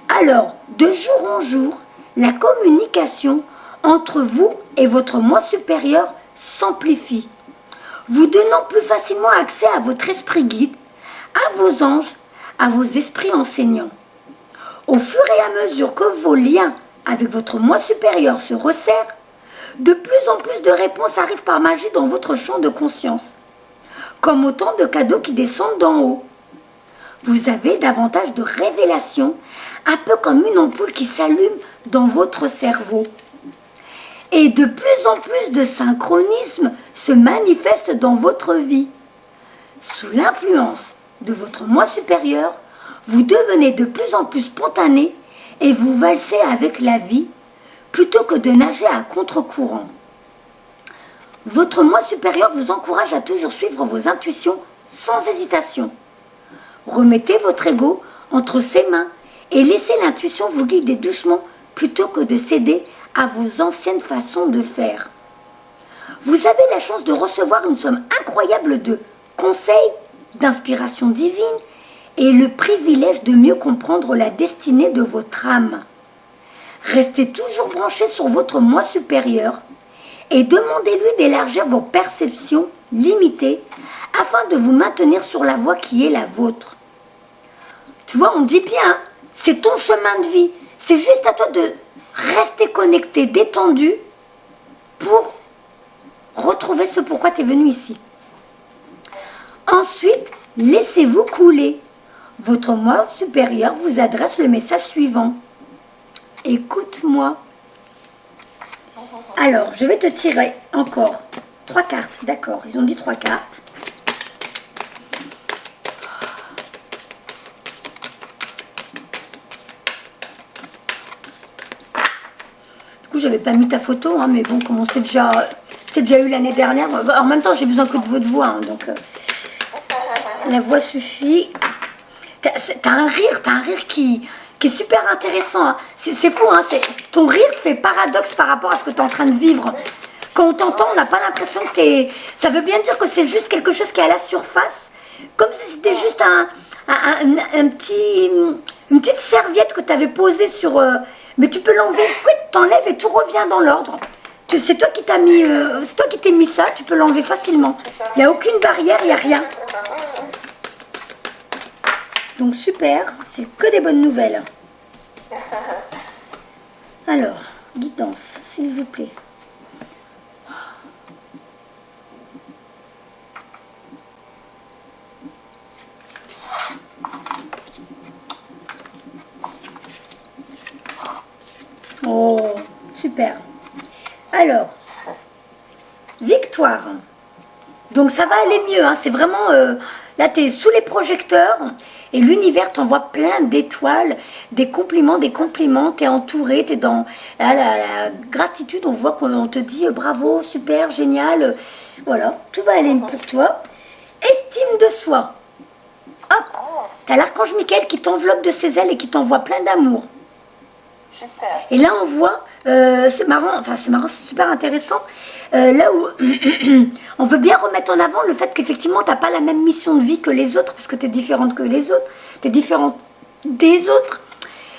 Alors, de jour en jour, la communication entre vous et votre moi supérieur s'amplifie, vous donnant plus facilement accès à votre esprit guide, à vos anges, à vos esprits enseignants. Au fur et à mesure que vos liens avec votre moi supérieur se resserrent, de plus en plus de réponses arrivent par magie dans votre champ de conscience, comme autant de cadeaux qui descendent d'en haut. Vous avez davantage de révélations, un peu comme une ampoule qui s'allume dans votre cerveau. Et de plus en plus de synchronismes se manifestent dans votre vie. Sous l'influence de votre moi supérieur, vous devenez de plus en plus spontané et vous valsez avec la vie plutôt que de nager à contre-courant. Votre moi supérieur vous encourage à toujours suivre vos intuitions sans hésitation. Remettez votre ego entre ses mains et laissez l'intuition vous guider doucement plutôt que de céder à vos anciennes façons de faire. Vous avez la chance de recevoir une somme incroyable de conseils, d'inspiration divine et le privilège de mieux comprendre la destinée de votre âme. Restez toujours branché sur votre moi supérieur et demandez-lui d'élargir vos perceptions limitées afin de vous maintenir sur la voie qui est la vôtre. Tu vois, on dit bien, c'est ton chemin de vie. C'est juste à toi de rester connecté, détendu, pour retrouver ce pourquoi tu es venu ici. Ensuite, laissez-vous couler. Votre moi supérieur vous adresse le message suivant. Écoute-moi. Alors, je vais te tirer encore 3 cartes. D'accord, ils ont dit 3 cartes. Du coup, j'avais pas mis ta photo, hein, mais bon, comme on sait déjà, t'as déjà eu l'année dernière. En même temps, j'ai besoin que de votre voix, hein, donc la voix suffit. T'as un rire qui est super intéressant. Hein. C'est fou, hein, ton rire fait paradoxe par rapport à ce que tu es en train de vivre. Quand on t'entend, on n'a pas l'impression que t'es... Ça veut bien dire que c'est juste quelque chose qui est à la surface, comme si c'était juste une petite serviette que tu avais posée sur... mais tu peux l'enlever, t'enlèves et tout revient dans l'ordre. C'est toi qui t'as mis, c'est toi qui t'es mis ça, tu peux l'enlever facilement. Il n'y a aucune barrière, il n'y a rien. Donc super, c'est que des bonnes nouvelles. Alors, guidance, s'il vous plaît. Oh, super. Alors, victoire. Donc ça va aller mieux, hein. C'est vraiment... là, tu es sous les projecteurs et l'univers t'envoie plein d'étoiles, des compliments, tu es entouré, tu es dans la gratitude. On voit qu'on te dit bravo, super, génial. Voilà, tout va aller pour toi. Estime de soi. Hop, tu as l'archange Michael qui t'enveloppe de ses ailes et qui t'envoie plein d'amour. Super. Et là, on voit, c'est marrant, c'est super intéressant, là où on veut bien remettre en avant le fait qu'effectivement, tu n'as pas la même mission de vie que les autres, parce que tu es différente que les autres, tu es différente des autres.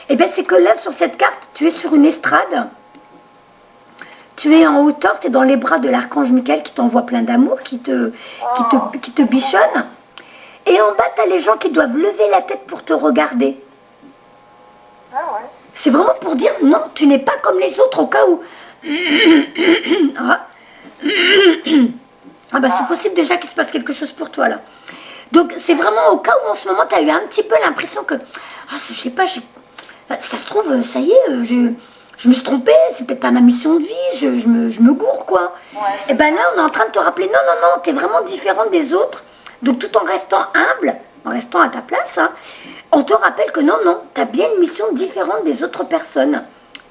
Et bien, c'est que là, sur cette carte, tu es sur une estrade, tu es en hauteur, tu es dans les bras de l'archange Michael qui t'envoie plein d'amour, qui te bichonne. Et en bas, tu as les gens qui doivent lever la tête pour te regarder. Ah ouais. C'est vraiment pour dire, non, tu n'es pas comme les autres, au cas où... Ah bah c'est possible déjà qu'il se passe quelque chose pour toi, là. Donc, c'est vraiment au cas où, en ce moment, tu as eu un petit peu l'impression que... Ah, je sais pas, ça se trouve, ça y est, je me suis trompée, c'est peut-être pas ma mission de vie, je me gourre, quoi. Ouais, et ben là, on est en train de te rappeler, non, tu es vraiment différente des autres. Donc, tout en restant humble, en restant à ta place, hein, on te rappelle que non, tu as bien une mission différente des autres personnes.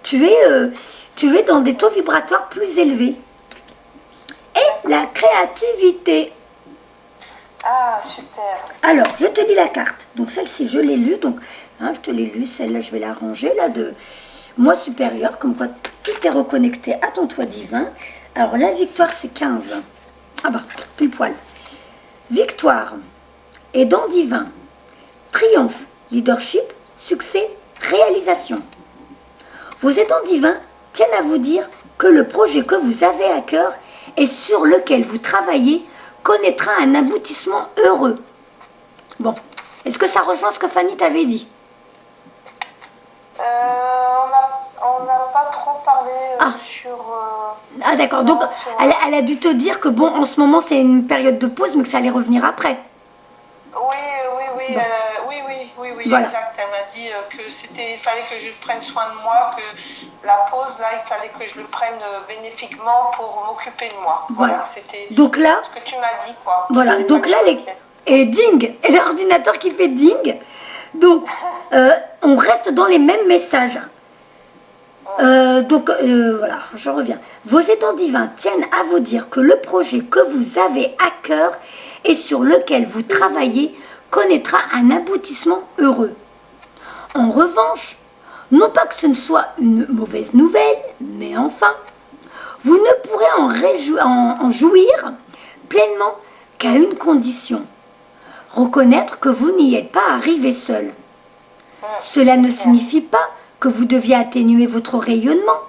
Tu es dans des taux vibratoires plus élevés. Et la créativité. Ah, super. Alors, je te lis la carte. Donc, celle-ci, je l'ai lue. Donc, hein, je te l'ai lue. Celle-là, je vais la ranger, là, de moi supérieur. Comme quoi, tout est reconnecté à ton toit divin. Alors, la victoire, c'est 15. Ah bah, pile poil. Victoire. Aidant divin. Triomphe. Leadership, succès, réalisation. Vos aidants divins tiennent à vous dire que le projet que vous avez à cœur et sur lequel vous travaillez connaîtra un aboutissement heureux. Bon, est-ce que ça rejoint ce que Fanny t'avait dit? On n'a pas trop parlé sur... ah d'accord, donc elle a dû te dire que bon, en ce moment c'est une période de pause, mais que ça allait revenir après. Oui, Bon. Oui, voilà. Exact. Elle m'a dit il fallait que je prenne soin de moi, que la pause, là, il fallait que je le prenne bénéfiquement pour m'occuper de moi. Voilà. C'était donc là, ce que tu m'as dit, quoi. Voilà, donc là, et ding, et l'ordinateur qui fait ding. Donc, on reste dans les mêmes messages. Voilà, je reviens. Vos aidants divins tiennent à vous dire que le projet que vous avez à cœur et sur lequel vous travaillez connaîtra un aboutissement heureux. En revanche, non pas que ce ne soit une mauvaise nouvelle, mais enfin, vous ne pourrez en jouir pleinement qu'à une condition, reconnaître que vous n'y êtes pas arrivé seul. Cela ne signifie pas que vous deviez atténuer votre rayonnement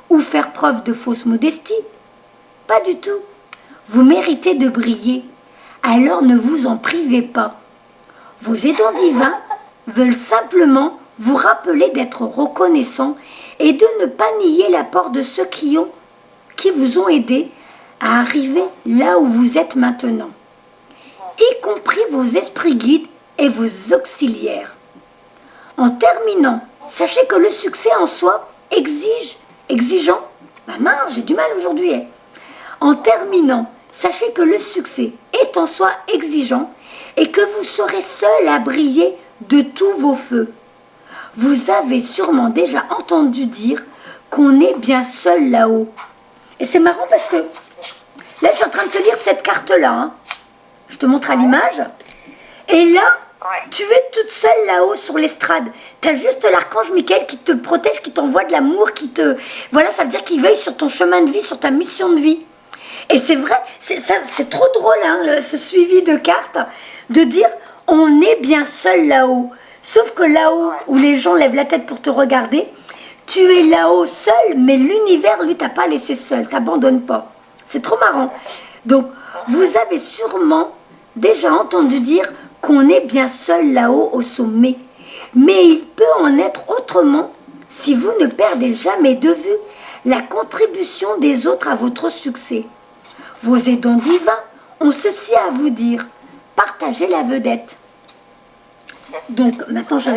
ou faire preuve de fausse modestie. Pas du tout. Vous méritez de briller. alors ne vous en privez pas. Vos aidants divins veulent simplement vous rappeler d'être reconnaissants et de ne pas nier l'apport de ceux qui vous ont aidé à arriver là où vous êtes maintenant, y compris vos esprits guides et vos auxiliaires. En terminant, sachez que le succès en soi exigeant, mince, j'ai du mal aujourd'hui. En terminant, sachez que le succès est en soi exigeant et que vous serez seul à briller de tous vos feux. Vous avez sûrement déjà entendu dire qu'on est bien seul là-haut. Et c'est marrant parce que là, je suis en train de te lire cette carte-là. Hein. Je te montre à l'image. Et là, tu es toute seule là-haut sur l'estrade. Tu as juste l'archange Michael qui te protège, qui t'envoie de l'amour, Voilà, ça veut dire qu'il veille sur ton chemin de vie, sur ta mission de vie. Et c'est vrai, c'est trop drôle, hein, ce suivi de cartes, de dire on est bien seul là-haut. Sauf que là-haut, où les gens lèvent la tête pour te regarder, tu es là-haut seul, mais l'univers, lui, t'a pas laissé seul, t'abandonne pas. C'est trop marrant. Donc, vous avez sûrement déjà entendu dire qu'on est bien seul là-haut au sommet. Mais il peut en être autrement si vous ne perdez jamais de vue la contribution des autres à votre succès. Vos aidants divins ont ceci à vous dire. Partagez la vedette. Donc, maintenant, je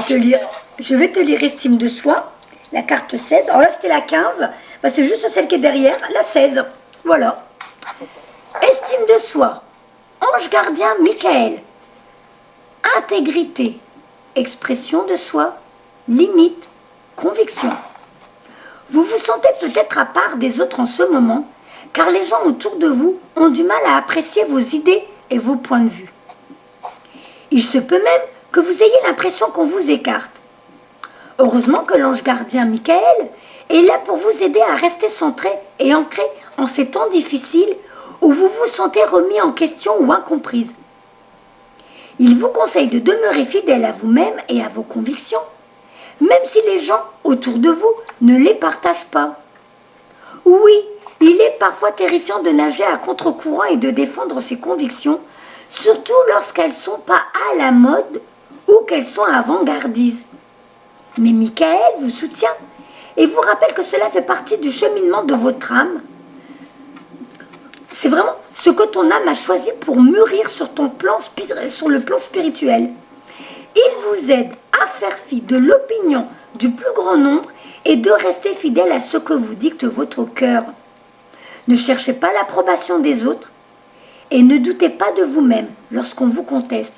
vais te lire Estime de soi, la carte 16. Alors là, c'était la 15. Bah, c'est juste celle qui est derrière, la 16. Voilà. Estime de soi. Ange gardien Michael. Intégrité. Expression de soi. Limite. Conviction. Vous vous sentez peut-être à part des autres en ce moment, car les gens autour de vous ont du mal à apprécier vos idées et vos points de vue. Il se peut même que vous ayez l'impression qu'on vous écarte. Heureusement que l'ange gardien Michael est là pour vous aider à rester centré et ancré en ces temps difficiles où vous vous sentez remis en question ou incomprise. Il vous conseille de demeurer fidèle à vous-même et à vos convictions, même si les gens autour de vous ne les partagent pas. Oui, il est parfois terrifiant de nager à contre-courant et de défendre ses convictions, surtout lorsqu'elles ne sont pas à la mode ou qu'elles sont avant-gardistes. Mais Michael vous soutient et vous rappelle que cela fait partie du cheminement de votre âme. C'est vraiment ce que ton âme a choisi pour mûrir sur le plan spirituel. Il vous aide à faire fi de l'opinion du plus grand nombre et de rester fidèle à ce que vous dicte votre cœur. Ne cherchez pas l'approbation des autres et ne doutez pas de vous-même lorsqu'on vous conteste.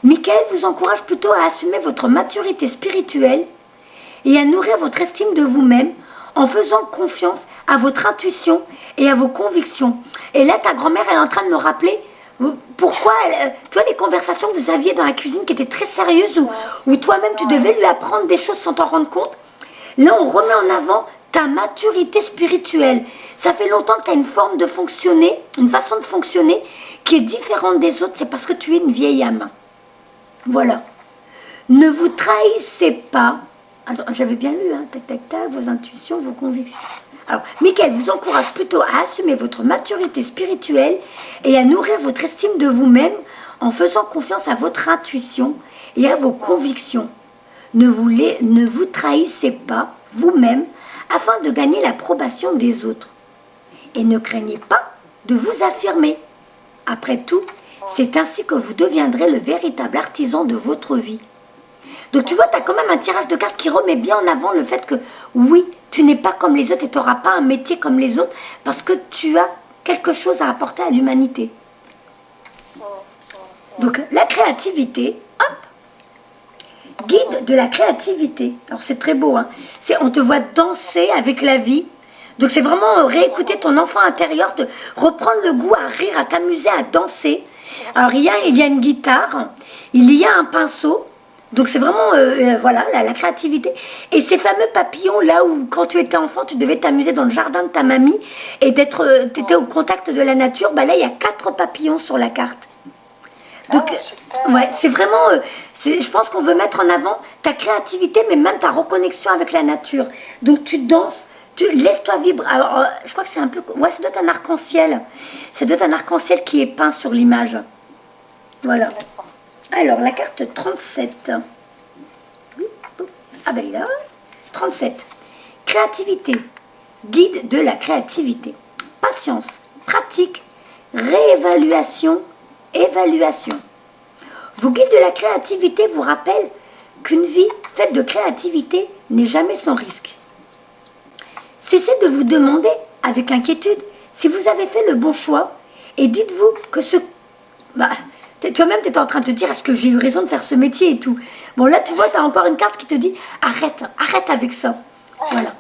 Michael vous encourage plutôt à assumer votre maturité spirituelle et à nourrir votre estime de vous-même en faisant confiance à votre intuition et à vos convictions. Et là, ta grand-mère, elle est en train de me rappeler pourquoi, toi, les conversations que vous aviez dans la cuisine qui étaient très sérieuses, où toi-même, tu devais lui apprendre des choses sans t'en rendre compte. Là, on remet en avant ta maturité spirituelle. Ça fait longtemps que tu as une forme de fonctionner, une façon de fonctionner qui est différente des autres. C'est parce que tu es une vieille âme. Voilà. Ne vous trahissez pas. Attends, j'avais bien lu, hein, tac, tac, tac, vos intuitions, vos convictions. Alors, Michael vous encourage plutôt à assumer votre maturité spirituelle et à nourrir votre estime de vous-même en faisant confiance à votre intuition et à vos convictions. Ne vous trahissez pas vous-même afin de gagner l'approbation des autres. Et ne craignez pas de vous affirmer. Après tout, c'est ainsi que vous deviendrez le véritable artisan de votre vie. Donc tu vois, tu as quand même un tirage de cartes qui remet bien en avant le fait que oui, tu n'es pas comme les autres et tu n'auras pas un métier comme les autres parce que tu as quelque chose à apporter à l'humanité. Donc la créativité, hop, guide de la créativité. Alors c'est très beau, hein. On te voit danser avec la vie. Donc c'est vraiment réécouter ton enfant intérieur, de reprendre le goût à rire, à t'amuser, à danser. Alors il y a une guitare, il y a un pinceau. Donc c'est vraiment voilà, la créativité. Et ces fameux papillons, là où quand tu étais enfant, tu devais t'amuser dans le jardin de ta mamie et tu étais au contact de la nature, bah là il y a 4 papillons sur la carte. Donc ouais, c'est vraiment, je pense qu'on veut mettre en avant ta créativité, mais même ta reconnexion avec la nature. Donc tu danses, Laisse-toi vibrer. Alors, je crois que c'est un peu... Ouais, ça doit être un arc-en-ciel. Ça doit être un arc-en-ciel qui est peint sur l'image. Voilà. Alors, la carte 37. Ah ben là, 37. Créativité. Guide de la créativité. Patience. Pratique. Réévaluation. Évaluation. Vos guides de la créativité vous rappellent qu'une vie faite de créativité n'est jamais sans risque. Cessez de vous demander, avec inquiétude, si vous avez fait le bon choix et dites-vous que ce... Bah, toi-même, tu étais en train de te dire, est-ce que j'ai eu raison de faire ce métier et tout. Bon, là, tu vois, tu as encore une carte qui te dit, arrête avec ça. Voilà.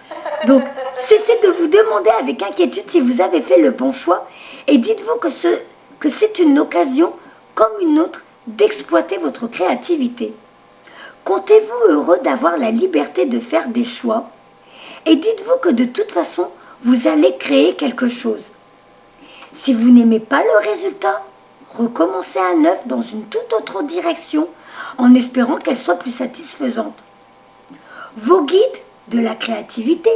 Donc, cessez de vous demander avec inquiétude si vous avez fait le bon choix et dites-vous que c'est une occasion, comme une autre, d'exploiter votre créativité. Comptez-vous heureux d'avoir la liberté de faire des choix et dites-vous que de toute façon, vous allez créer quelque chose. Si vous n'aimez pas le résultat, recommencez à neuf dans une toute autre direction en espérant qu'elle soit plus satisfaisante. Vos guides de la créativité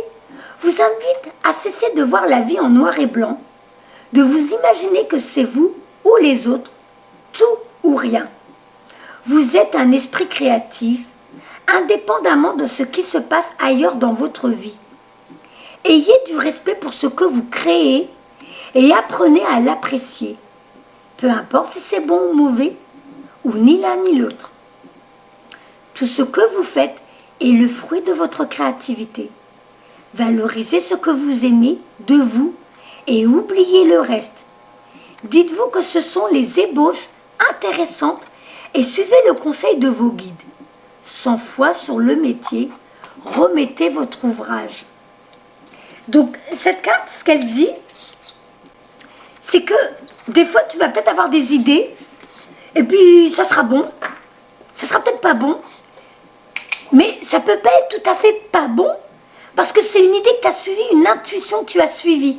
vous invitent à cesser de voir la vie en noir et blanc, de vous imaginer que c'est vous ou les autres, tout ou rien. Vous êtes un esprit créatif, indépendamment de ce qui se passe ailleurs dans votre vie. Ayez du respect pour ce que vous créez et apprenez à l'apprécier. Peu importe si c'est bon ou mauvais, ou ni l'un ni l'autre. Tout ce que vous faites est le fruit de votre créativité. Valorisez ce que vous aimez de vous et oubliez le reste. Dites-vous que ce sont les ébauches intéressantes et suivez le conseil de vos guides. Sans foi sur le métier, remettez votre ouvrage. Donc, cette carte, ce qu'elle dit, c'est que des fois, tu vas peut-être avoir des idées, et puis ça sera bon, ça sera peut-être pas bon, mais ça peut pas être tout à fait pas bon, parce que c'est une idée que tu as suivie, une intuition que tu as suivie.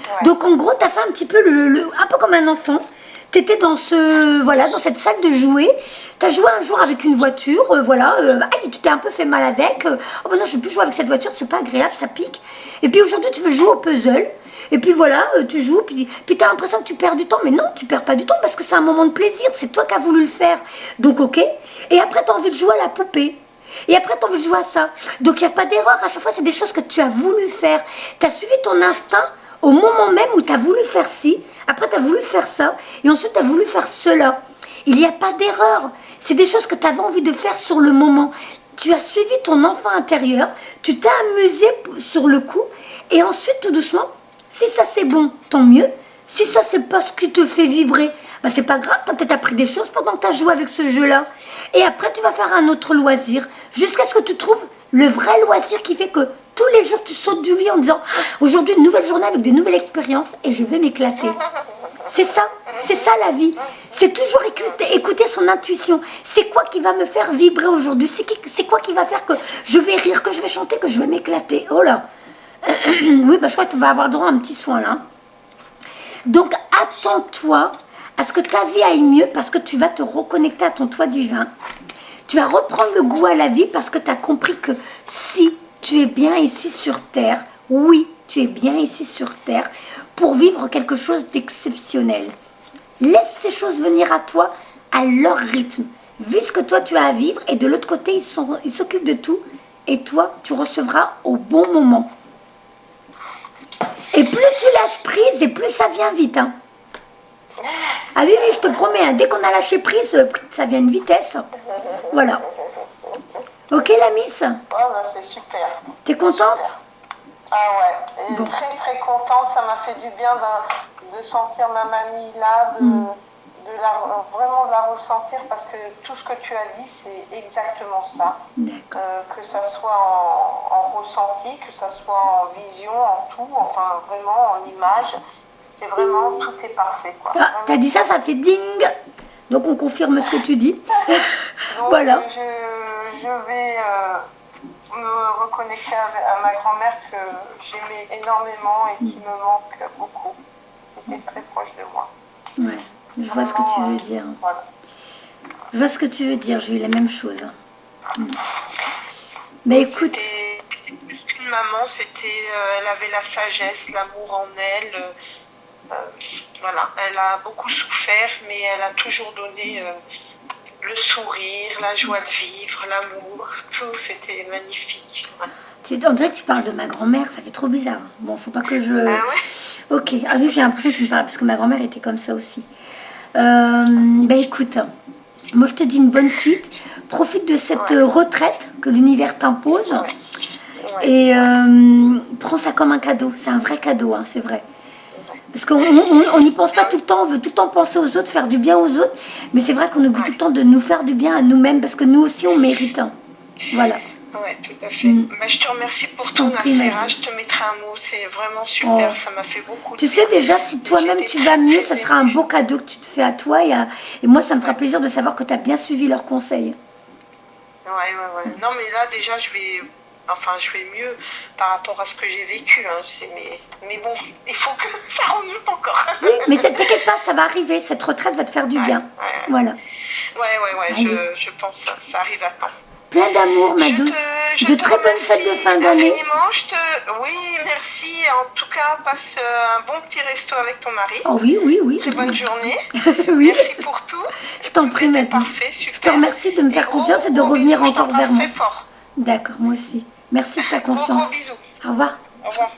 Ouais. Donc, en gros, tu as fait un petit peu, un peu comme un enfant. Tu étais dans dans cette salle de jouets. Tu as joué un jour avec une voiture, tu t'es un peu fait mal avec. Oh ben non, je ne veux plus jouer avec cette voiture, c'est pas agréable, ça pique. Et puis aujourd'hui, tu veux jouer au puzzle. Et puis voilà, tu joues, puis tu as l'impression que tu perds du temps. Mais non, tu perds pas du temps parce que c'est un moment de plaisir. C'est toi qui as voulu le faire. Donc, ok. Et après, tu as envie de jouer à la poupée. Et après, tu as envie de jouer à ça. Donc, il n'y a pas d'erreur. À chaque fois, c'est des choses que tu as voulu faire. Tu as suivi ton instinct au moment même où tu as voulu faire ci. Après, tu as voulu faire ça. Et ensuite, tu as voulu faire cela. Il n'y a pas d'erreur. C'est des choses que tu avais envie de faire sur le moment. Tu as suivi ton enfant intérieur. Tu t'es amusé sur le coup. Et ensuite, tout doucement, si ça c'est bon, tant mieux. Si ça c'est pas ce qui te fait vibrer, bah c'est pas grave, tu as peut-être appris des choses pendant que tu as joué avec ce jeu-là. Et après, tu vas faire un autre loisir, jusqu'à ce que tu trouves le vrai loisir qui fait que tous les jours, tu sautes du lit en disant « Aujourd'hui, une nouvelle journée avec de nouvelles expériences et je vais m'éclater. » C'est ça la vie. C'est toujours écouter son intuition. C'est quoi qui va me faire vibrer aujourd'hui? C'est quoi qui va faire que je vais rire, que je vais chanter, que je vais m'éclater? Oh là. Oui, bah, je crois que tu vas avoir droit à un petit soin là. Donc, attends-toi à ce que ta vie aille mieux parce que tu vas te reconnecter à ton toi divin. Tu vas reprendre le goût à la vie parce que tu as compris que si tu es bien ici sur Terre, oui, tu es bien ici sur Terre pour vivre quelque chose d'exceptionnel. Laisse ces choses venir à toi à leur rythme. Vis ce que toi tu as à vivre et de l'autre côté, ils s'occupent de tout et toi, tu recevras au bon moment. Et plus tu lâches prise et plus ça vient vite. Hein. Ah oui, je te promets, hein, dès qu'on a lâché prise, ça vient de vitesse. Voilà. Ok la miss? Ouais, bah, c'est super. T'es contente? Super. Ah ouais, et bon. Très très contente, ça m'a fait du bien de sentir ma mamie là, vraiment de la ressentir parce que tout ce que tu as dit c'est exactement ça. Que ça soit en ressenti, que ça soit en vision, en tout, enfin vraiment en image, c'est vraiment tout est parfait quoi. Ah, t'as dit ça fait ding. Donc on confirme ce que tu dis. Donc, voilà. Je vais me reconnecter à ma grand-mère que j'aimais énormément et qui me manque beaucoup, qui était très proche de moi. Ouais, je vois ce que tu veux dire. Voilà. Je vois ce que tu veux dire, j'ai eu la même chose. Mais écoute. C'était plus qu'une maman, elle avait la sagesse, l'amour en elle. Voilà, elle a beaucoup souffert, mais elle a toujours donné le sourire, la joie de vivre, l'amour, tout, c'était magnifique. Ouais. On dirait que tu parles de ma grand-mère, ça fait trop bizarre. Bon, faut pas que je... Ah ouais? Ok, ah oui, j'ai l'impression que tu me parles, parce que ma grand-mère était comme ça aussi. Écoute, moi je te dis une bonne suite. Profite de cette retraite que l'univers t'impose. Ouais. Et prends ça comme un cadeau. C'est un vrai cadeau, hein, c'est vrai. Parce qu'on n'y pense pas tout le temps, on veut tout le temps penser aux autres, faire du bien aux autres. Mais c'est vrai qu'on oublie tout le temps de nous faire du bien à nous-mêmes, parce que nous aussi on mérite. Hein. Voilà. Oui, tout à fait. Mais je te remercie pour tout, Nacera. Je te mettrai un mot, c'est vraiment super, ça m'a fait beaucoup de bien. Tu sais déjà, si toi-même tu vas mieux, ça sera un beau cadeau que tu te fais à toi. Et moi, ça me fera plaisir de savoir que tu as bien suivi leurs conseils. Ouais. Non, mais là, déjà, je vais mieux par rapport à ce que j'ai vécu. Hein. Mais bon, il faut que ça remonte encore. Oui, mais t'inquiète pas, ça va arriver. Cette retraite va te faire du bien. Voilà. Ouais, je pense que ça arrive à temps. Plein d'amour, ma douce. De très bonnes fêtes de fin d'année. Oui, merci. En tout cas, passe un bon petit resto avec ton mari. Oh oui. Très bonne journée. Oui. Merci pour tout. Je t'en prie, ma douce. Parfait, super. Je te remercie de me faire confiance et de revenir encore vers moi. Très fort. D'accord, moi aussi. Merci de ta confiance. Gros bisous. Au revoir. Au revoir.